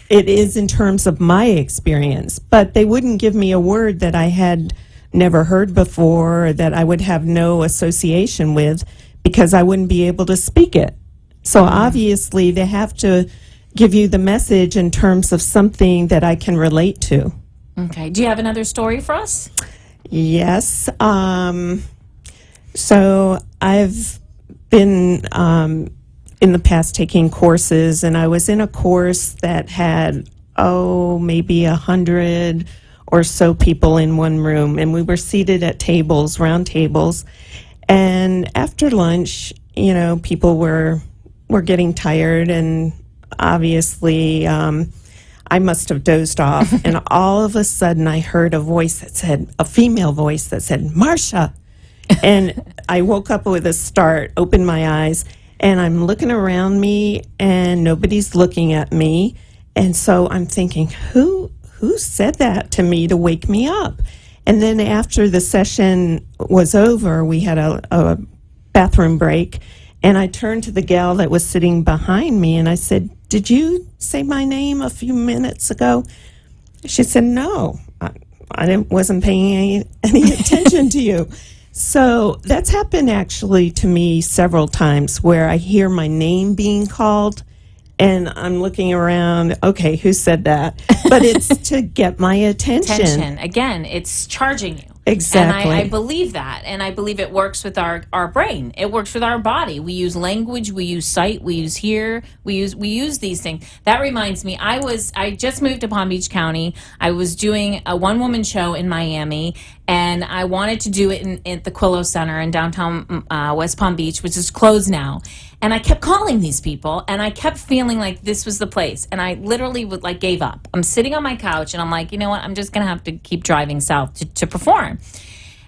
it is in terms of my experience. But they wouldn't give me a word that I had never heard before, or that I would have no association with, because I wouldn't be able to speak it. So obviously they have to give you the message in terms of something that I can relate to. Okay. Do you have another story for us? Yes. So I've been in the past taking courses, and I was in a course that had, maybe 100 or so people in one room, and we were seated at tables, round tables. And after lunch, people were getting tired, and obviously I must have dozed off. And all of a sudden I heard a female voice that said, Marsha. And I woke up with a start, opened my eyes, and I'm looking around me, and nobody's looking at me. And so I'm thinking, who said that to me to wake me up? And then after the session was over, we had a bathroom break, and I turned to the gal that was sitting behind me, and I said, did you say my name a few minutes ago? She said, no, I wasn't paying any attention to you. So that's happened actually to me several times, where I hear my name being called, and I'm looking around, okay, who said that? But it's to get my attention. Again, it's charging you. Exactly. And I believe that, and I believe it works with our brain. It works with our body. We use language, we use sight, we use hear, we use these things. That reminds me, I just moved to Palm Beach County. I was doing a one-woman show in Miami, and I wanted to do it at the Quillo Center in downtown West Palm Beach, which is closed now. And I kept calling these people, and I kept feeling like this was the place. And I literally gave up. I'm sitting on my couch, and I'm like, you know what? I'm just going to have to keep driving south to perform.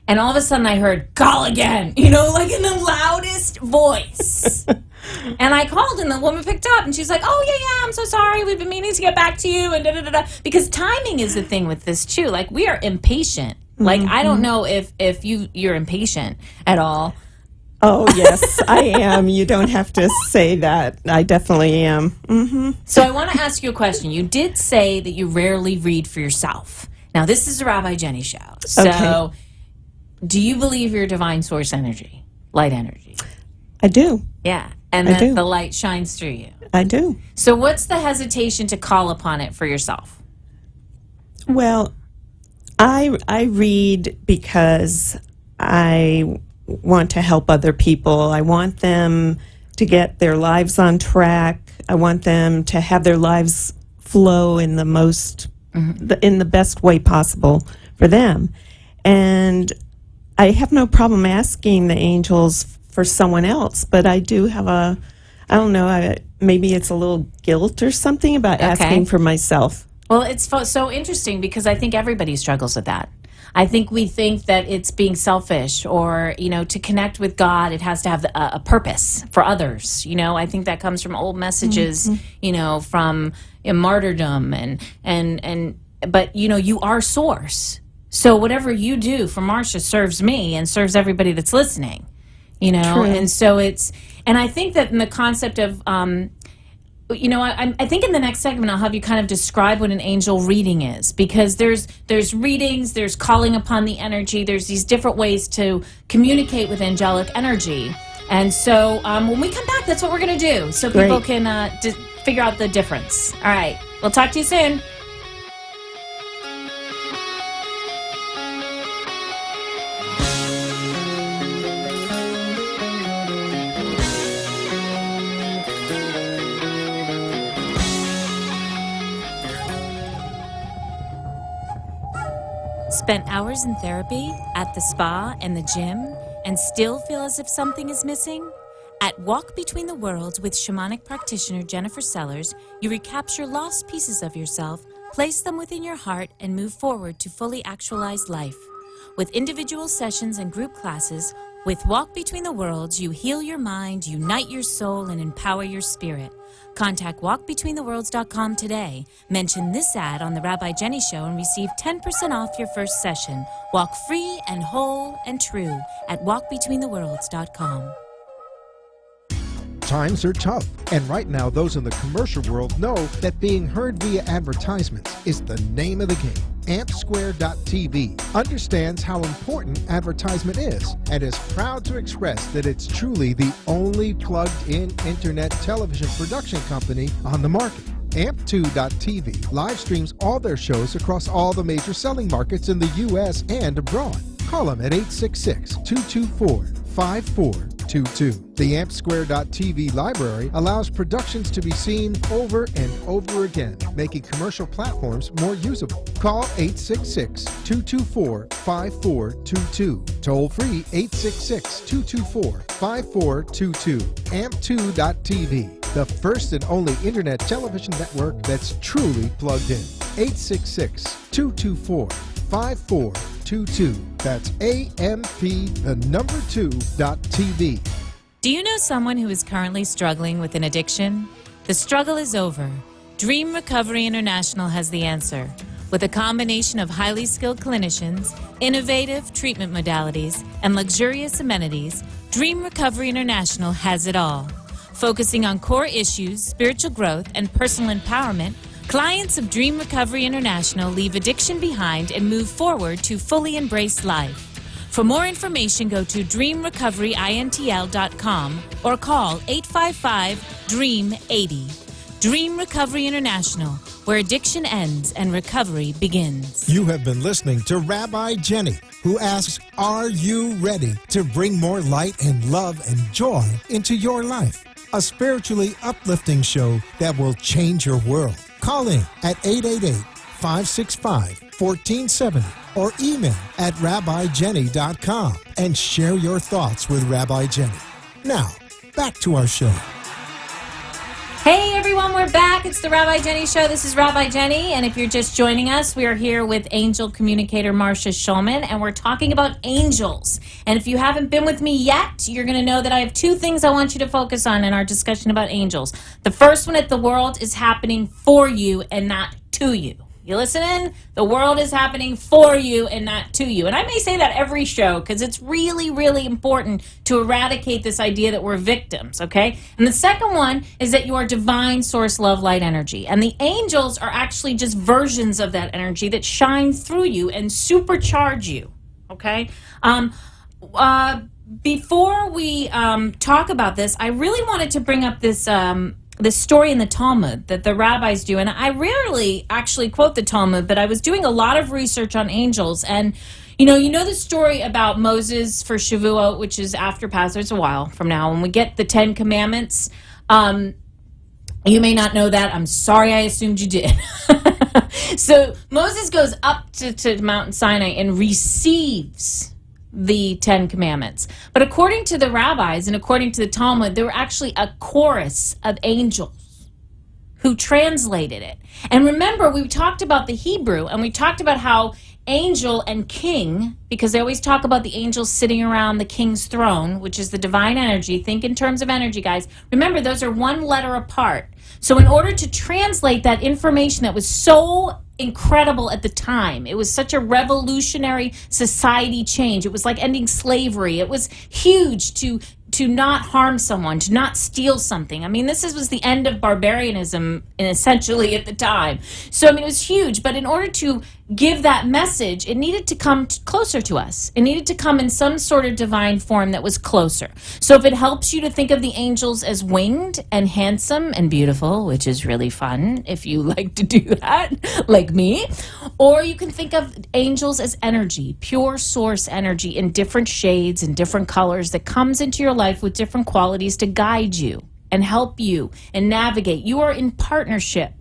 And all of a sudden I heard, call again, in the loudest voice. And I called, and the woman picked up, and she's like, oh, yeah, I'm so sorry. We've been meaning to get back to you, and da-da-da-da. Because timing is the thing with this, too. Like, we are impatient. Like, I don't know if you're impatient at all. Oh, yes, I am. You don't have to say that. I definitely am. Mm-hmm. So I want to ask you a question. You did say that you rarely read for yourself. Now, this is the Rabbi Jenny Show. So Okay. Do you believe you're divine source energy, light energy? I do. Yeah, and I that do. the light shines through you. I do. So what's the hesitation to call upon it for yourself? Well, I read because I want to help other people. I want them to get their lives on track. I want them to have their lives flow in the in the best way possible for them. And I have no problem asking the angels for someone else, but I do have I don't know, maybe it's a little guilt or something about asking for myself. Well, it's so interesting because I think everybody struggles with that. I think we think that it's being selfish, or, to connect with God, it has to have a purpose for others. I think that comes from old messages, from martyrdom but you are source. So whatever you do for Marsha serves me and serves everybody that's listening, True. And so and I think that in the concept of, I think in the next segment I'll have you kind of describe what an angel reading is, because there's readings, there's calling upon the energy, there's these different ways to communicate with angelic energy. And so when we come back, that's what we're going to do, so people can figure out the difference. All right, we'll talk to you soon. Spent hours in therapy, at the spa, and the gym, and still feel as if something is missing? At Walk Between the Worlds with shamanic practitioner Jennifer Sellers, you recapture lost pieces of yourself Place them within your heart and move forward to fully actualize life. With individual sessions and group classes, with Walk Between the Worlds, you heal your mind, unite your soul, and empower your spirit. Contact walkbetweentheworlds.com today. Mention this ad on The Rabbi Jenny Show and receive 10% off your first session. Walk free and whole and true at walkbetweentheworlds.com. Times are tough, and right now those in the commercial world know that being heard via advertisements is the name of the game. AmpSquare.tv understands how important advertisement is and is proud to express that it's truly the only plugged-in internet television production company on the market. Amp2.tv live streams all their shows across all the major selling markets in the U.S. and abroad. Call them at 866-224-5422. The AmpSquare.tv library allows productions to be seen over and over again, making commercial platforms more usable. Call 866-224-5422. Toll free 866-224-5422. Amp2.tv, the first and only internet television network that's truly plugged in. 866-224-5422. That's AMP2.TV. Do you know someone who is currently struggling with an addiction? The struggle is over. Dream Recovery International has the answer. With a combination of highly skilled clinicians, innovative treatment modalities, and luxurious amenities, Dream Recovery International has it all. Focusing on core issues, spiritual growth, and personal empowerment, clients of Dream Recovery International leave addiction behind and move forward to fully embrace life. For more information, go to dreamrecoveryintl.com or call 855-DREAM-80. Dream Recovery International, where addiction ends and recovery begins. You have been listening to Rabbi Jenny, who asks, are you ready to bring more light and love and joy into your life? A spiritually uplifting show that will change your world. Call in at 888-565-1470 or email at rabbijenny.com and share your thoughts with Rabbi Jenny. Now, back to our show. Hey everyone, we're back. It's the Rabbi Jenny Show. This is Rabbi Jenny, and if you're just joining us, we are here with angel communicator Marcia Schulman, and we're talking about angels. And if you haven't been with me yet, you're going to know that I have two things I want you to focus on in our discussion about angels. The first one, that the world is happening for you and not to you. You listening? The world is happening for you and not to you. And I may say that every show because it's really, really important to eradicate this idea that we're victims, okay? And the second one is that you are divine source love light energy. And the angels are actually just versions of that energy that shine through you and supercharge you, okay? Before we talk about this, I really wanted to bring up this story in the Talmud that the rabbis do. And I rarely actually quote the Talmud, but I was doing a lot of research on angels. And, you know the story about Moses for Shavuot, which is after Passover. It's a while from now. When we get the 10 Commandments, you may not know that. I'm sorry, I assumed you did. So Moses goes up to Mount Sinai and receives the 10 Commandments. But according to the rabbis and according to the Talmud, there were actually a chorus of angels who translated it. And remember, we talked about the Hebrew, and we talked about how angel and king, because they always talk about the angels sitting around the king's throne, which is the divine energy. Think in terms of energy, guys. Remember, those are one letter apart. So in order to translate that information that was so incredible at the time, it was such a revolutionary society change. It was like ending slavery. It was huge to not harm someone, to not steal something. I mean, this was the end of barbarianism, essentially, at the time. So, I mean, it was huge. But in order to give that message, it needed to come closer to us. It needed to come in some sort of divine form that was closer. So if it helps you to think of the angels as winged and handsome and beautiful, which is really fun if you like to do that, like me, or you can think of angels as energy, pure source energy in different shades and different colors that comes into your life with different qualities to guide you and help you and navigate. You are in partnership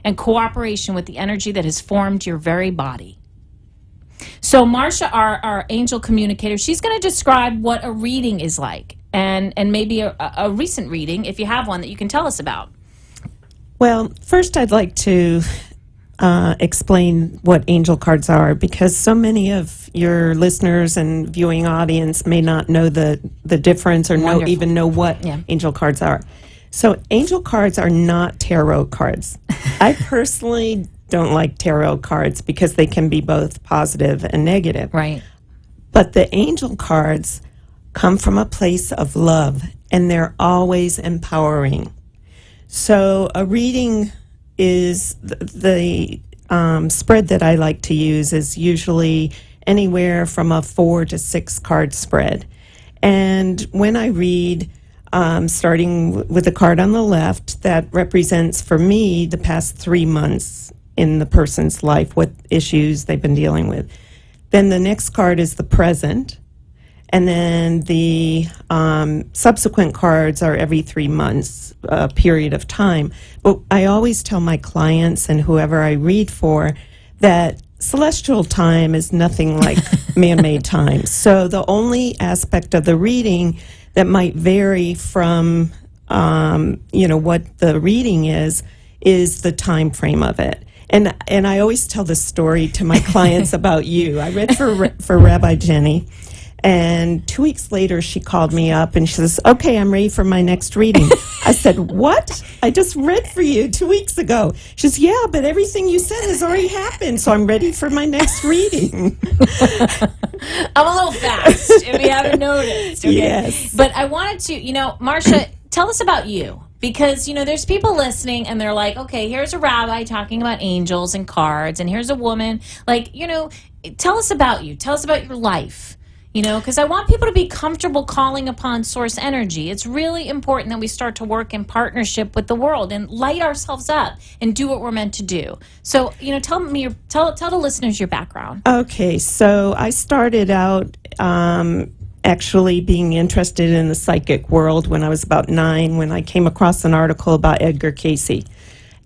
and cooperation with the energy that has formed your very body. So Marcia, our angel communicator, she's going to describe what a reading is like, and maybe a recent reading, if you have one, that you can tell us about. Well, first I'd like to explain what angel cards are, because so many of your listeners and viewing audience may not know the difference or even know what angel cards are. So angel cards are not tarot cards. I personally don't like tarot cards because they can be both positive and negative. Right. But the angel cards come from a place of love, and they're always empowering. So a reading is the spread that I like to use is usually anywhere from a 4 to 6 card spread. And when I read, starting with the card on the left, that represents for me the past 3 months in the person's life, what issues they've been dealing with. Then the next card is the present. And then the subsequent cards are every 3 months, a period of time. But I always tell my clients and whoever I read for that celestial time is nothing like man-made time. So the only aspect of the reading that might vary from, what the reading is the time frame of it. And I always tell this story to my clients about you. I read for Rabbi Jenny. And 2 weeks later, she called me up and she says, okay, I'm ready for my next reading. I said, what? I just read for you 2 weeks ago. She says, yeah, but everything you said has already happened, so I'm ready for my next reading. I'm a little fast, if you haven't noticed. Okay? Yes. But I wanted to, Marcia, tell us about you. Because, there's people listening and they're like, okay, here's a rabbi talking about angels and cards, and here's a woman. Tell us about you. Tell us about your life. Because I want people to be comfortable calling upon source energy. It's really important that we start to work in partnership with the world and light ourselves up and do what we're meant to do. So, tell the listeners your background. Okay, so I started out actually being interested in the psychic world when I was about 9, when I came across an article about Edgar Cayce.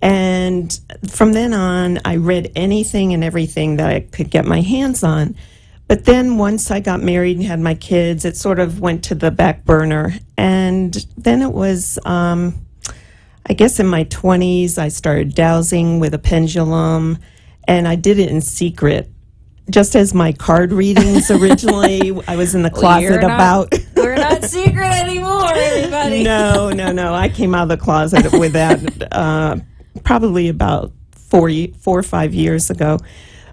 And from then on, I read anything and everything that I could get my hands on. But then once I got married and had my kids, it sort of went to the back burner. And then it was, I guess in my 20s, I started dowsing with a pendulum, and I did it in secret. Just as my card readings originally, I was in the closet We're not secret anymore, everybody. No. I came out of the closet with that probably about 4 or 5 years ago.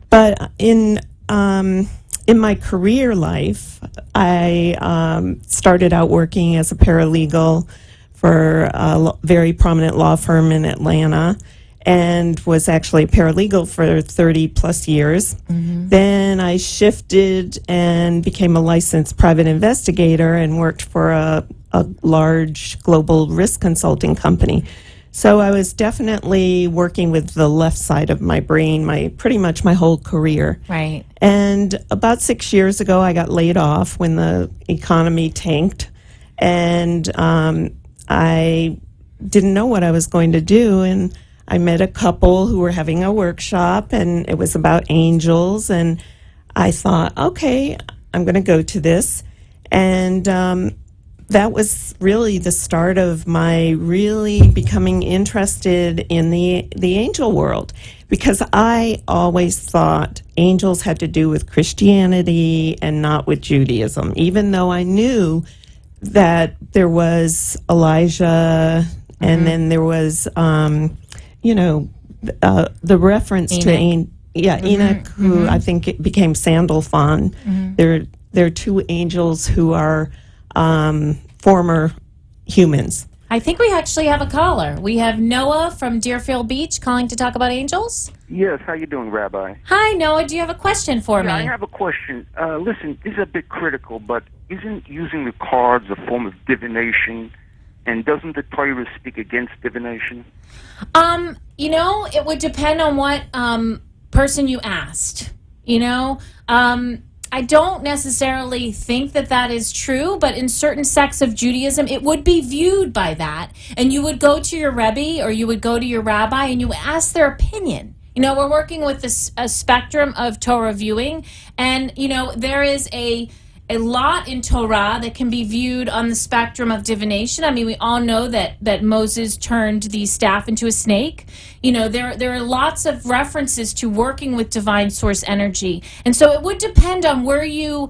But in my career life, I started out working as a paralegal for a very prominent law firm in Atlanta, and was actually a paralegal for 30 plus years. Mm-hmm. Then I shifted and became a licensed private investigator and worked for a large global risk consulting company. So I was definitely working with the left side of my brain pretty much my whole career. Right. And about 6 years ago, I got laid off when the economy tanked. And I didn't know what I was going to do. And I met a couple who were having a workshop, and it was about angels. And I thought, okay, I'm going to go to this. And that was really the start of my really becoming interested in the angel world, because I always thought angels had to do with Christianity and not with Judaism, even though I knew that there was Elijah, and then there was, the reference Enoch. to Enoch, who I think it became Sandalphon. There are two angels who are former humans. I think we actually have a caller. We have Noah from Deerfield Beach calling to talk about angels. Yes, how you doing, Rabbi? Hi, Noah. Do you have a question for me? I have a question. Listen, this is a bit critical, but isn't using the cards a form of divination? And doesn't the Torah speak against divination? It would depend on what person you asked. I don't necessarily think that is true, but in certain sects of Judaism, it would be viewed by that. And you would go to your Rebbe or you would go to your rabbi and you would ask their opinion. We're working with a spectrum of Torah viewing, and, there is a a lot in Torah that can be viewed on the spectrum of divination. I mean, we all know that Moses turned the staff into a snake. You know, there are lots of references to working with divine source energy. And so it would depend on where you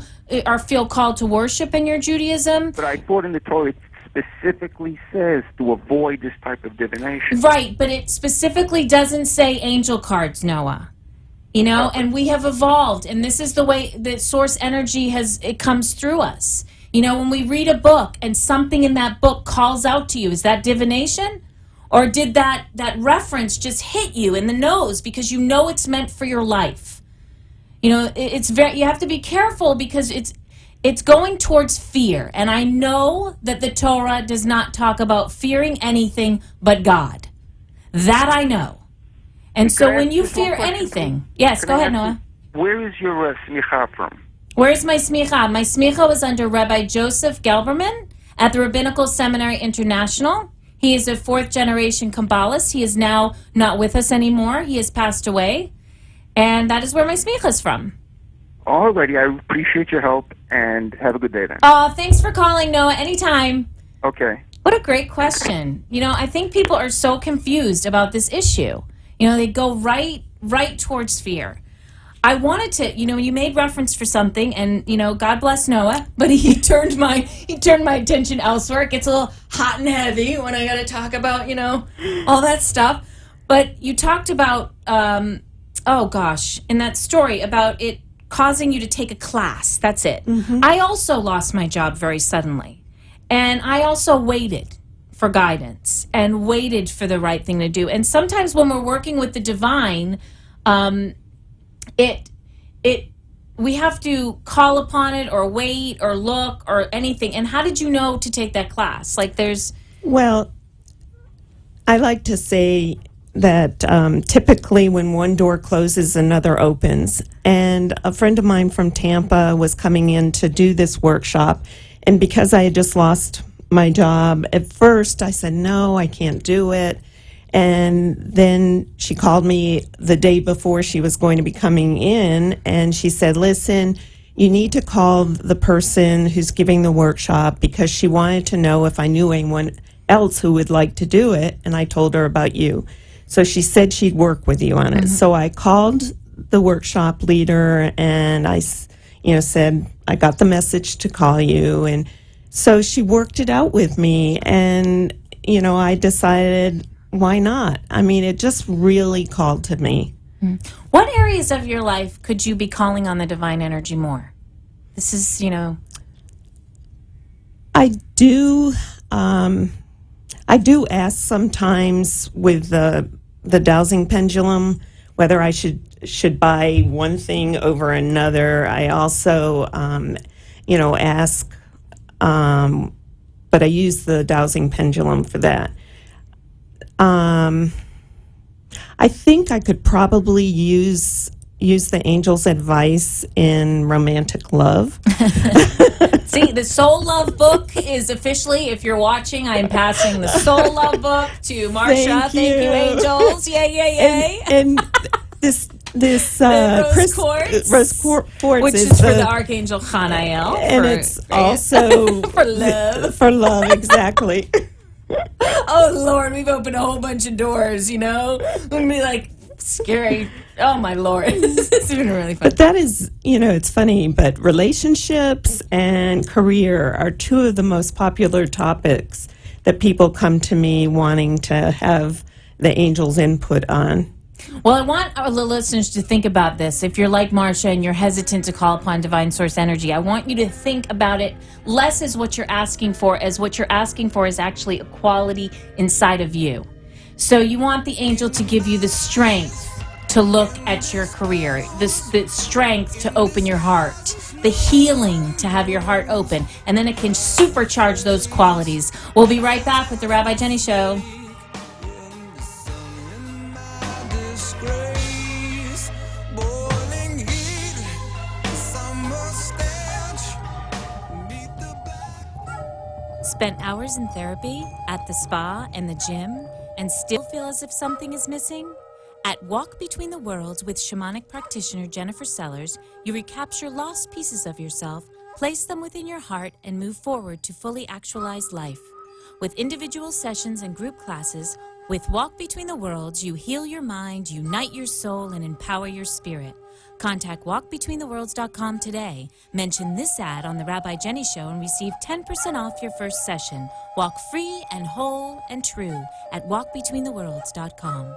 feel called to worship in your Judaism. But I thought in the Torah it specifically says to avoid this type of divination. Right, but it specifically doesn't say angel cards, Noah. You know, and we have evolved, and this is the way that source energy it comes through us. You know, when we read a book and something in that book calls out to you, is that divination? Or did that reference just hit you in the nose because you know it's meant for your life? You know, you have to be careful because it's going towards fear. And I know that the Torah does not talk about fearing anything but God. That I know. And so when you fear anything... Yes, go ahead, Noah. Where is your smicha from? Where's my smicha? My smicha was under Rabbi Joseph Gelberman at the Rabbinical Seminary International. He is a fourth-generation Kabbalist. He is now not with us anymore. He has passed away. And that is where my smicha is from. Alrighty, I appreciate your help, and have a good day then. Thanks for calling, Noah. Anytime. Okay. What a great question. You know, I think people are so confused about this issue. You know, they go right towards fear. I wanted to, you know, you made reference for something, and, you know, God bless Noah, but he turned my attention elsewhere. It gets a little hot and heavy when I got to talk about, you know, all that stuff. But you talked about, in that story about it causing you to take a class. That's it. Mm-hmm. I also lost my job very suddenly, and I also waited for guidance and waited for the right thing to do. And sometimes when we're working with the divine, we have to call upon it or wait or look or anything. And how did you know to take that class? Well, I like to say that typically when one door closes, another opens. And a friend of mine from Tampa was coming in to do this workshop. And because I had just lost my job, at first I said, no, I can't do it. And then she called me the day before she was going to be coming in, and she said, listen, you need to call the person who's giving the workshop, because she wanted to know if I knew anyone else who would like to do it, and I told her about you. So she said she'd work with you on it. Mm-hmm. So I called the workshop leader, and I said, I got the message to call you, and so she worked it out with me, and, you know, I decided, why not? I mean, it just really called to me. What areas of your life could you be calling on the divine energy more? This is, you know... I do ask sometimes with the dowsing pendulum whether I should buy one thing over another. I also, ask... but I use the dowsing pendulum for that. I think I could probably use the angel's advice in romantic love. See, the Soul Love book is officially, if you're watching, I am passing the Soul Love book to Marsha. Thank you, angels. Yay. And this Rose Quartz, which is for the Archangel Chanael. And it's also for love. For love, exactly. Oh, Lord, we've opened a whole bunch of doors, you know? It's going to be like scary. Oh, my Lord. It's been really fun. But that is, you know, it's funny, but relationships and career are two of the most popular topics that people come to me wanting to have the angels' input on. Well, I want our listeners to think about this. If you're like Marsha and you're hesitant to call upon divine source energy, I want you to think about it less as what you're asking for, as what you're asking for is actually a quality inside of you. So you want the angel to give you the strength to look at your career, the strength to open your heart, the healing to have your heart open, and then it can supercharge those qualities. We'll be right back with the Rabbi Jenny Show. Spent hours in therapy, at the spa, and the gym, and still feel as if something is missing? At Walk Between the Worlds with shamanic practitioner Jennifer Sellers, you recapture lost pieces of yourself Place them within your heart and move forward to fully actualize life. With individual sessions and group classes, with Walk Between the Worlds, you heal your mind, unite your soul, and empower your spirit. Contact walkbetweentheworlds.com today. Mention this ad on The Rabbi Jenny Show and receive 10% off your first session. Walk free and whole and true at walkbetweentheworlds.com.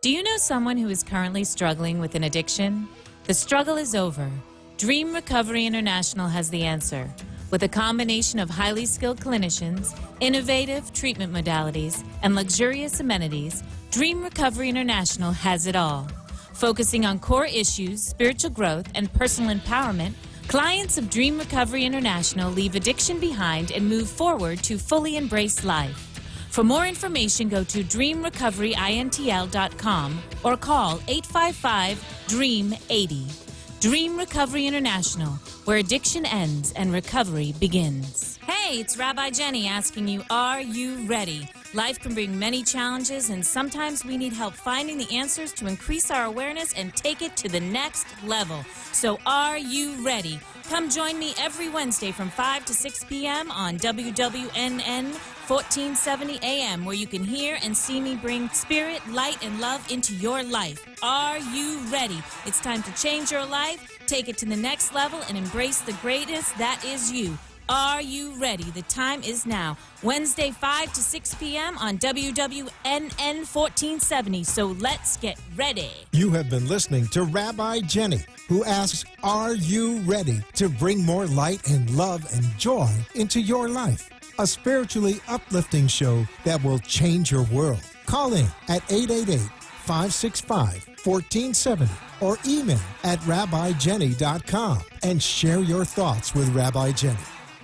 Do you know someone who is currently struggling with an addiction? The struggle is over. Dream Recovery International has the answer. With a combination of highly skilled clinicians, innovative treatment modalities, and luxurious amenities, Dream Recovery International has it all. Focusing on core issues, spiritual growth, and personal empowerment, clients of Dream Recovery International leave addiction behind and move forward to fully embrace life. For more information, go to dreamrecoveryintl.com or call 855-DREAM-80. Dream Recovery International, where addiction ends and recovery begins. Hey, it's Rabbi Jenny asking you, are you ready? Life can bring many challenges, and sometimes we need help finding the answers to increase our awareness and take it to the next level. So are you ready? Come join me every Wednesday from 5 to 6 p.m. on WWNN 1470 AM, where you can hear and see me bring spirit, light, and love into your life. Are you ready? It's time to change your life, take it to the next level, and embrace the greatness that is you. Are you ready? The time is now. Wednesday, 5 to 6 p.m. on WWNN 1470. So let's get ready. You have been listening to Rabbi Jenny, who asks, are you ready to bring more light and love and joy into your life? A spiritually uplifting show that will change your world. Call in at 888-565-1470 or email at rabbijenny.com and share your thoughts with Rabbi Jenny.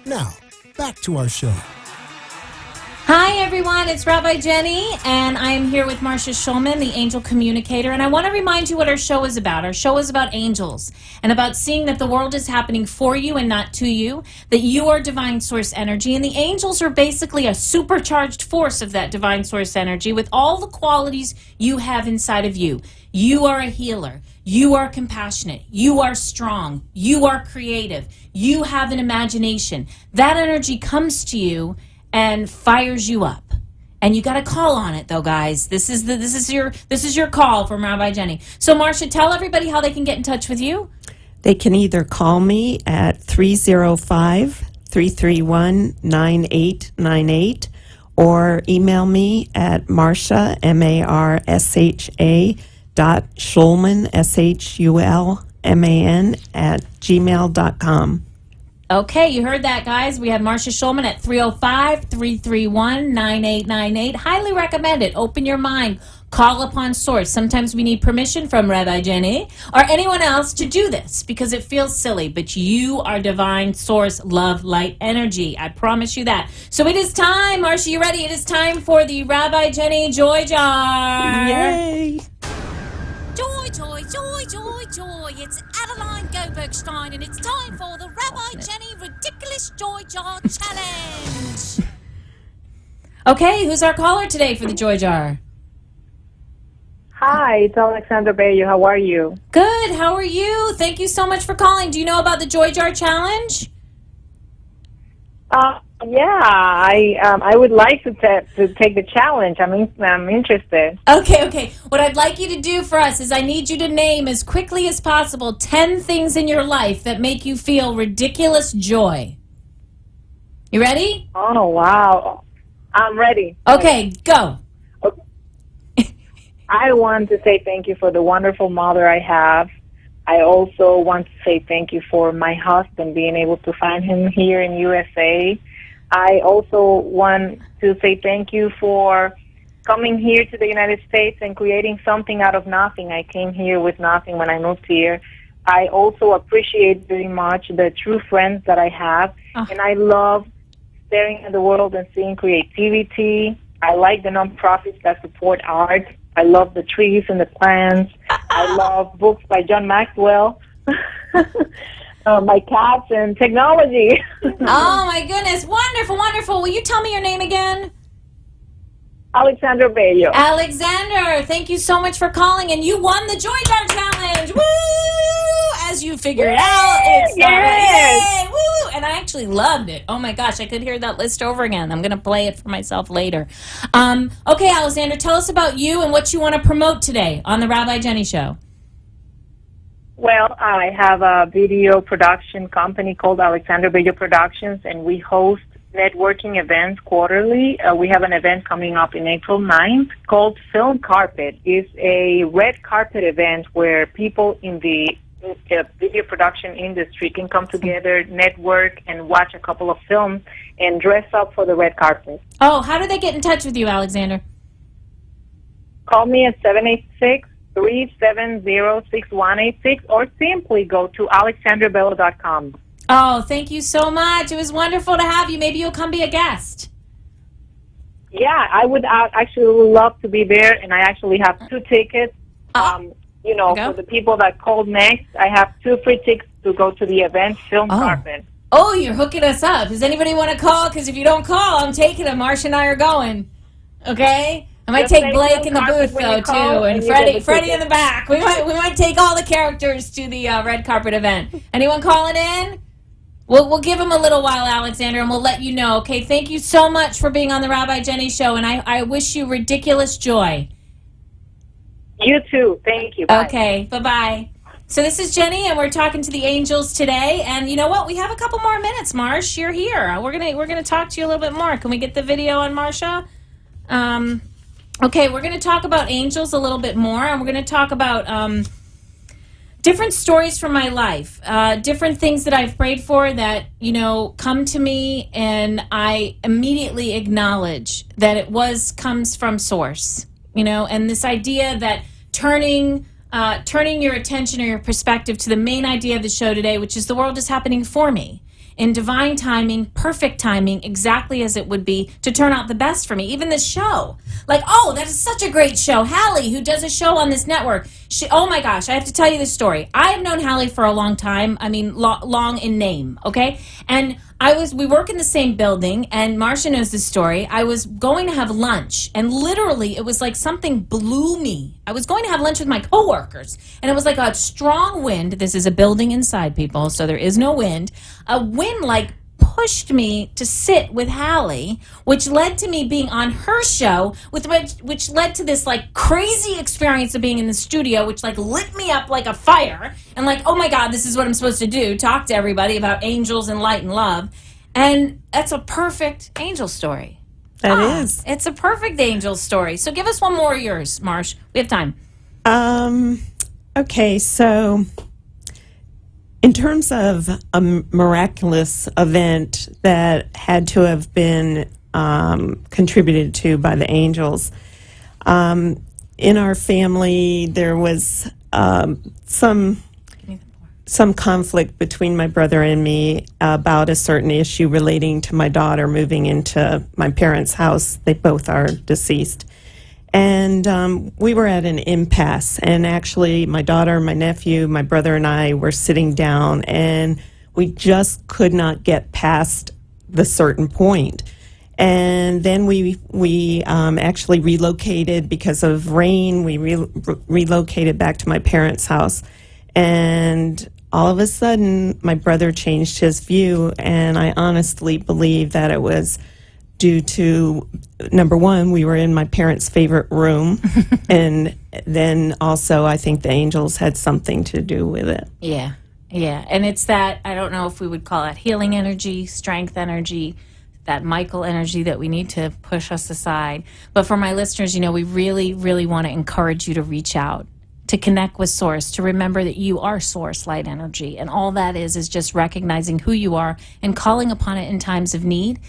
Now, back to our show. Hi, everyone. It's Rabbi Jenny, and I am here with Marcia Schulman, the angel communicator. And I want to remind you what our show is about. Our show is about angels and about seeing that the world is happening for you and not to you, that you are divine source energy. And the angels are basically a supercharged force of that divine source energy with all the qualities you have inside of you. You are a healer. You are compassionate. You are strong. You are creative. You have an imagination. That energy comes to you and fires you up. And you got to call on it, though, guys. This is your call from Rabbi Jenny. So, Marcia, tell everybody how they can get in touch with you. They can either call me at 305-331-9898 or email me at Marcia, MARSHA, .Schulman, SHULMAN, at gmail.com. Okay, you heard that, guys. We have Marcia Schulman at 305-331-9898. Highly recommend it. Open your mind. Call upon Source. Sometimes we need permission from Rabbi Jenny or anyone else to do this because it feels silly, but you are divine source, love, light, energy. I promise you that. So it is time, Marcia, you ready? It is time for the Rabbi Jenny Joy Jar. Yay! Joy, joy, joy, joy, joy. It's Adeline Gobergstein, and it's time for the Rabbi Jenny Ridiculous Joy Jar Challenge. Okay, who's our caller today for the Joy Jar? Hi, it's Alexandra Bello. How are you? Good. How are you? Thank you so much for calling. Do you know about the Joy Jar Challenge? Yeah, I would like to take the challenge. I'm interested. Okay. What I'd like you to do for us is I need you to name as quickly as possible 10 things in your life that make you feel ridiculous joy. You ready? Oh, wow. I'm ready. Okay, go. Okay. I want to say thank you for the wonderful mother I have. I also want to say thank you for my husband, being able to find him here in USA. I also want to say thank you for coming here to the United States and creating something out of nothing. I came here with nothing when I moved here. I also appreciate very much the true friends that I have, and I love staring at the world and seeing creativity. I like the nonprofits that support art. I love the trees and the plants. I love books by John Maxwell. My cats and technology. Oh, my goodness. Wonderful, wonderful. Will you tell me your name again? Alexander Bello. Alexander, thank you so much for calling, and you won the Joy Jar Challenge. Woo! As as you figure it out, it's Yes. yay, woo! And I actually loved it. Oh my gosh, I could hear that list over again. I'm going to play it for myself later. Okay, Alexander, tell us about you and what you want to promote today on the Rabbi Jenny Show. Well, I have a video production company called Alexander Video Productions, and we host networking events quarterly. We have an event coming up in April 9th called Film Carpet. It's a red carpet event where people in the video production industry can come together, network, and watch a couple of films and dress up for the red carpet. Oh, how do they get in touch with you, Alexander? Call me at 786-370-6186 or simply go to alexanderbello.com. Oh, thank you so much. It was wonderful to have you. Maybe you'll come be a guest. Yeah, I would actually love to be there, and I actually have 2 tickets. For the people that called next, I have 2 free tickets to go to the event, Film Carpet. Oh, you're hooking us up. Does anybody want to call? Because if you don't call, I'm taking them. Marsha and I are going. Okay? I might take Blake in the booth, though, too, and Freddie in the back. We might take all the characters to the red carpet event. Anyone calling in? We'll give him a little while, Alexander, and we'll let you know. Okay, thank you so much for being on the Rabbi Jenny Show, and I wish you ridiculous joy. You too. Thank you. Bye. Okay, bye-bye. So this is Jenny, and we're talking to the Angels today. And you know what? We have a couple more minutes, Marsh. You're here. We're gonna talk to you a little bit more. Can we get the video on Marsha? Okay, we're going to talk about angels a little bit more, and we're going to talk about different stories from my life, different things that I've prayed for that, come to me, and I immediately acknowledge that it comes from source, and this idea that turning your attention or your perspective to the main idea of the show today, which is the world is happening for me. In divine timing, perfect timing, exactly as it would be to turn out the best for me. Even this show. That is such a great show. Hallie, who does a show on this network. Oh my gosh, I have to tell you this story. I have known Hallie for a long time. I mean, long in name, okay? And we work in the same building, and Marcia knows this story. I was going to have lunch, and literally it was like something blew me. I was going to have lunch with my coworkers, and it was like a strong wind. This is a building inside, people, so there is no wind. A wind pushed me to sit with Hallie, which led to me being on her show, which led to this crazy experience of being in the studio, which lit me up like a fire, and oh my God, this is what I'm supposed to do, talk to everybody about angels and light and love. And that's a perfect angel story. That is. It's a perfect angel story. So give us one more of yours, Marsh. We have time. Okay, so in terms of a miraculous event that had to have been contributed to by the angels, in our family there was some conflict between my brother and me about a certain issue relating to my daughter moving into my parents' house. They both are deceased. And we were at an impasse, and actually my daughter, my nephew, my brother and I were sitting down, and we just could not get past the certain point. And then we actually relocated because of rain. We relocated back to my parents' house, and all of a sudden my brother changed his view, and I honestly believe that it was due to, number one, we were in my parents' favorite room, and then also I think the angels had something to do with it. Yeah. And it's that, I don't know if we would call it healing energy, strength energy, that Michael energy that we need to push us aside. But for my listeners, we really, really want to encourage you to reach out, to connect with Source, to remember that you are Source light energy. And all that is just recognizing who you are and calling upon it in times of need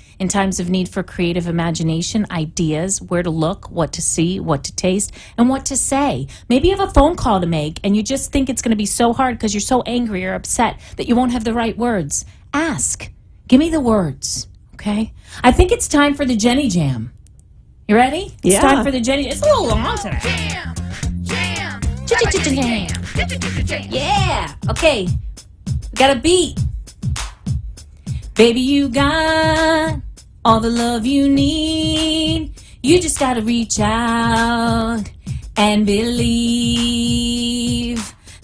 for creative imagination, ideas, where to look, what to see, what to taste, and what to say. Maybe you have a phone call to make and you just think it's going to be so hard because you're so angry or upset that you won't have the right words. Ask. Give me the words, okay? I think it's time for the Jenny Jam. You ready? Yeah. It's time for the Jenny Jam. It's a little long today. Jam. Yeah. Okay. Got a beat. Baby, you got all the love you need. You just gotta reach out and believe.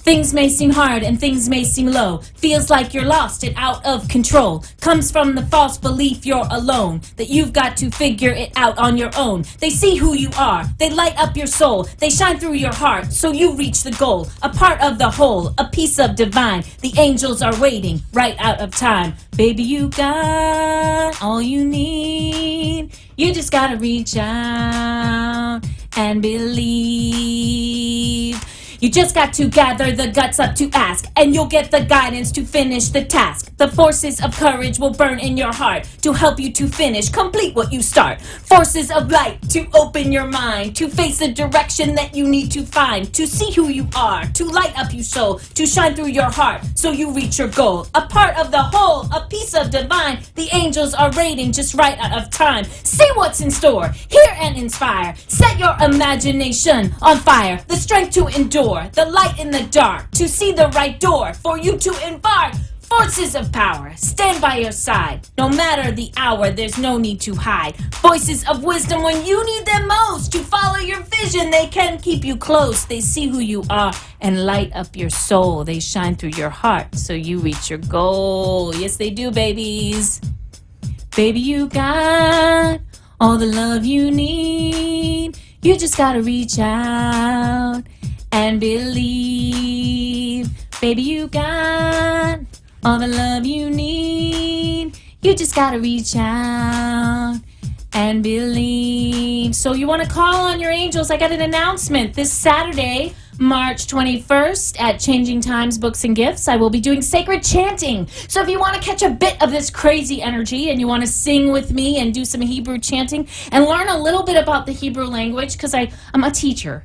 Things may seem hard and things may seem low. Feels like you're lost and out of control. Comes from the false belief you're alone, that you've got to figure it out on your own. They see who you are, they light up your soul, they shine through your heart, so you reach the goal. A part of the whole, a piece of divine. The angels are waiting right out of time. Baby, you got all you need. You just gotta reach out and believe. You just got to gather the guts up to ask, and you'll get the guidance to finish the task. The forces of courage will burn in your heart to help you to finish, complete what you start. Forces of light to open your mind, to face the direction that you need to find, to see who you are, to light up your soul, to shine through your heart so you reach your goal. A part of the whole, a piece of divine. The angels are waiting just right out of time. See what's in store, hear and inspire. Set your imagination on fire, the strength to endure. The light in the dark, to see the right door for you to embark. Forces of power stand by your side. No matter the hour, there's no need to hide. Voices of wisdom when you need them most. To follow your vision, they can keep you close. They see who you are and light up your soul. They shine through your heart so you reach your goal. Yes, they do, babies. Baby, you got all the love you need. You just gotta reach out and believe. Baby, you got all the love you need. You just gotta reach out and believe. So you want to call on your angels. I got an announcement this Saturday, March 21st at Changing Times Books and Gifts. I will be doing sacred chanting. So if you want to catch a bit of this crazy energy and you want to sing with me and do some Hebrew chanting and learn a little bit about the Hebrew language, because I'm a teacher.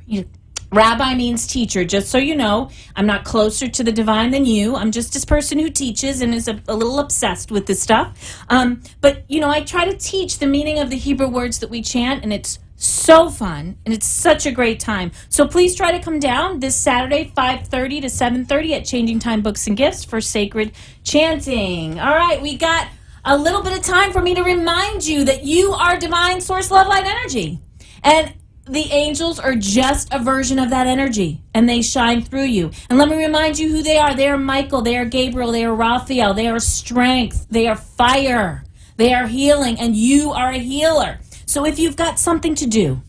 Rabbi means teacher, just so you know. I'm not closer to the divine than you. I'm just this person who teaches and is a little obsessed with this stuff. But, I try to teach the meaning of the Hebrew words that we chant, and it's so fun, and it's such a great time. So please try to come down this Saturday, 5:30 to 7:30 at Changing Time Books and Gifts for sacred chanting. All right, we got a little bit of time for me to remind you that you are divine source love light energy. And the angels are just a version of that energy, and they shine through you. And let me remind you who they are. They are Michael, they are Gabriel, they are Raphael, they are strength, they are fire, they are healing, and you are a healer. So if you've got something to do,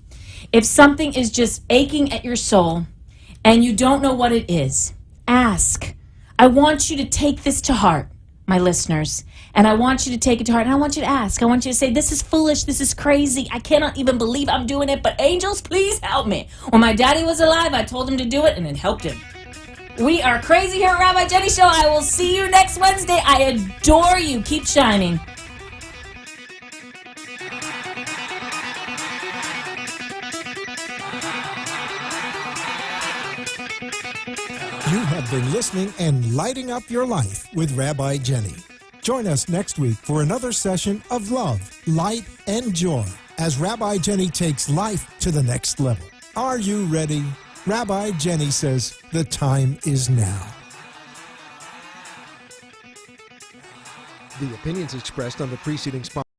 if something is just aching at your soul, and you don't know what it is, ask. I want you to take this to heart, my listeners. And I want you to take it to heart, and I want you to ask. I want you to say, this is foolish, this is crazy. I cannot even believe I'm doing it, but angels, please help me. When my daddy was alive, I told him to do it, and it helped him. We are crazy here at Rabbi Jenny Show. I will see you next Wednesday. I adore you. Keep shining. You have been listening and lighting up your life with Rabbi Jenny. Join us next week for another session of love, light, and joy as Rabbi Jenny takes life to the next level. Are you ready? Rabbi Jenny says the time is now. The opinions expressed on the preceding spot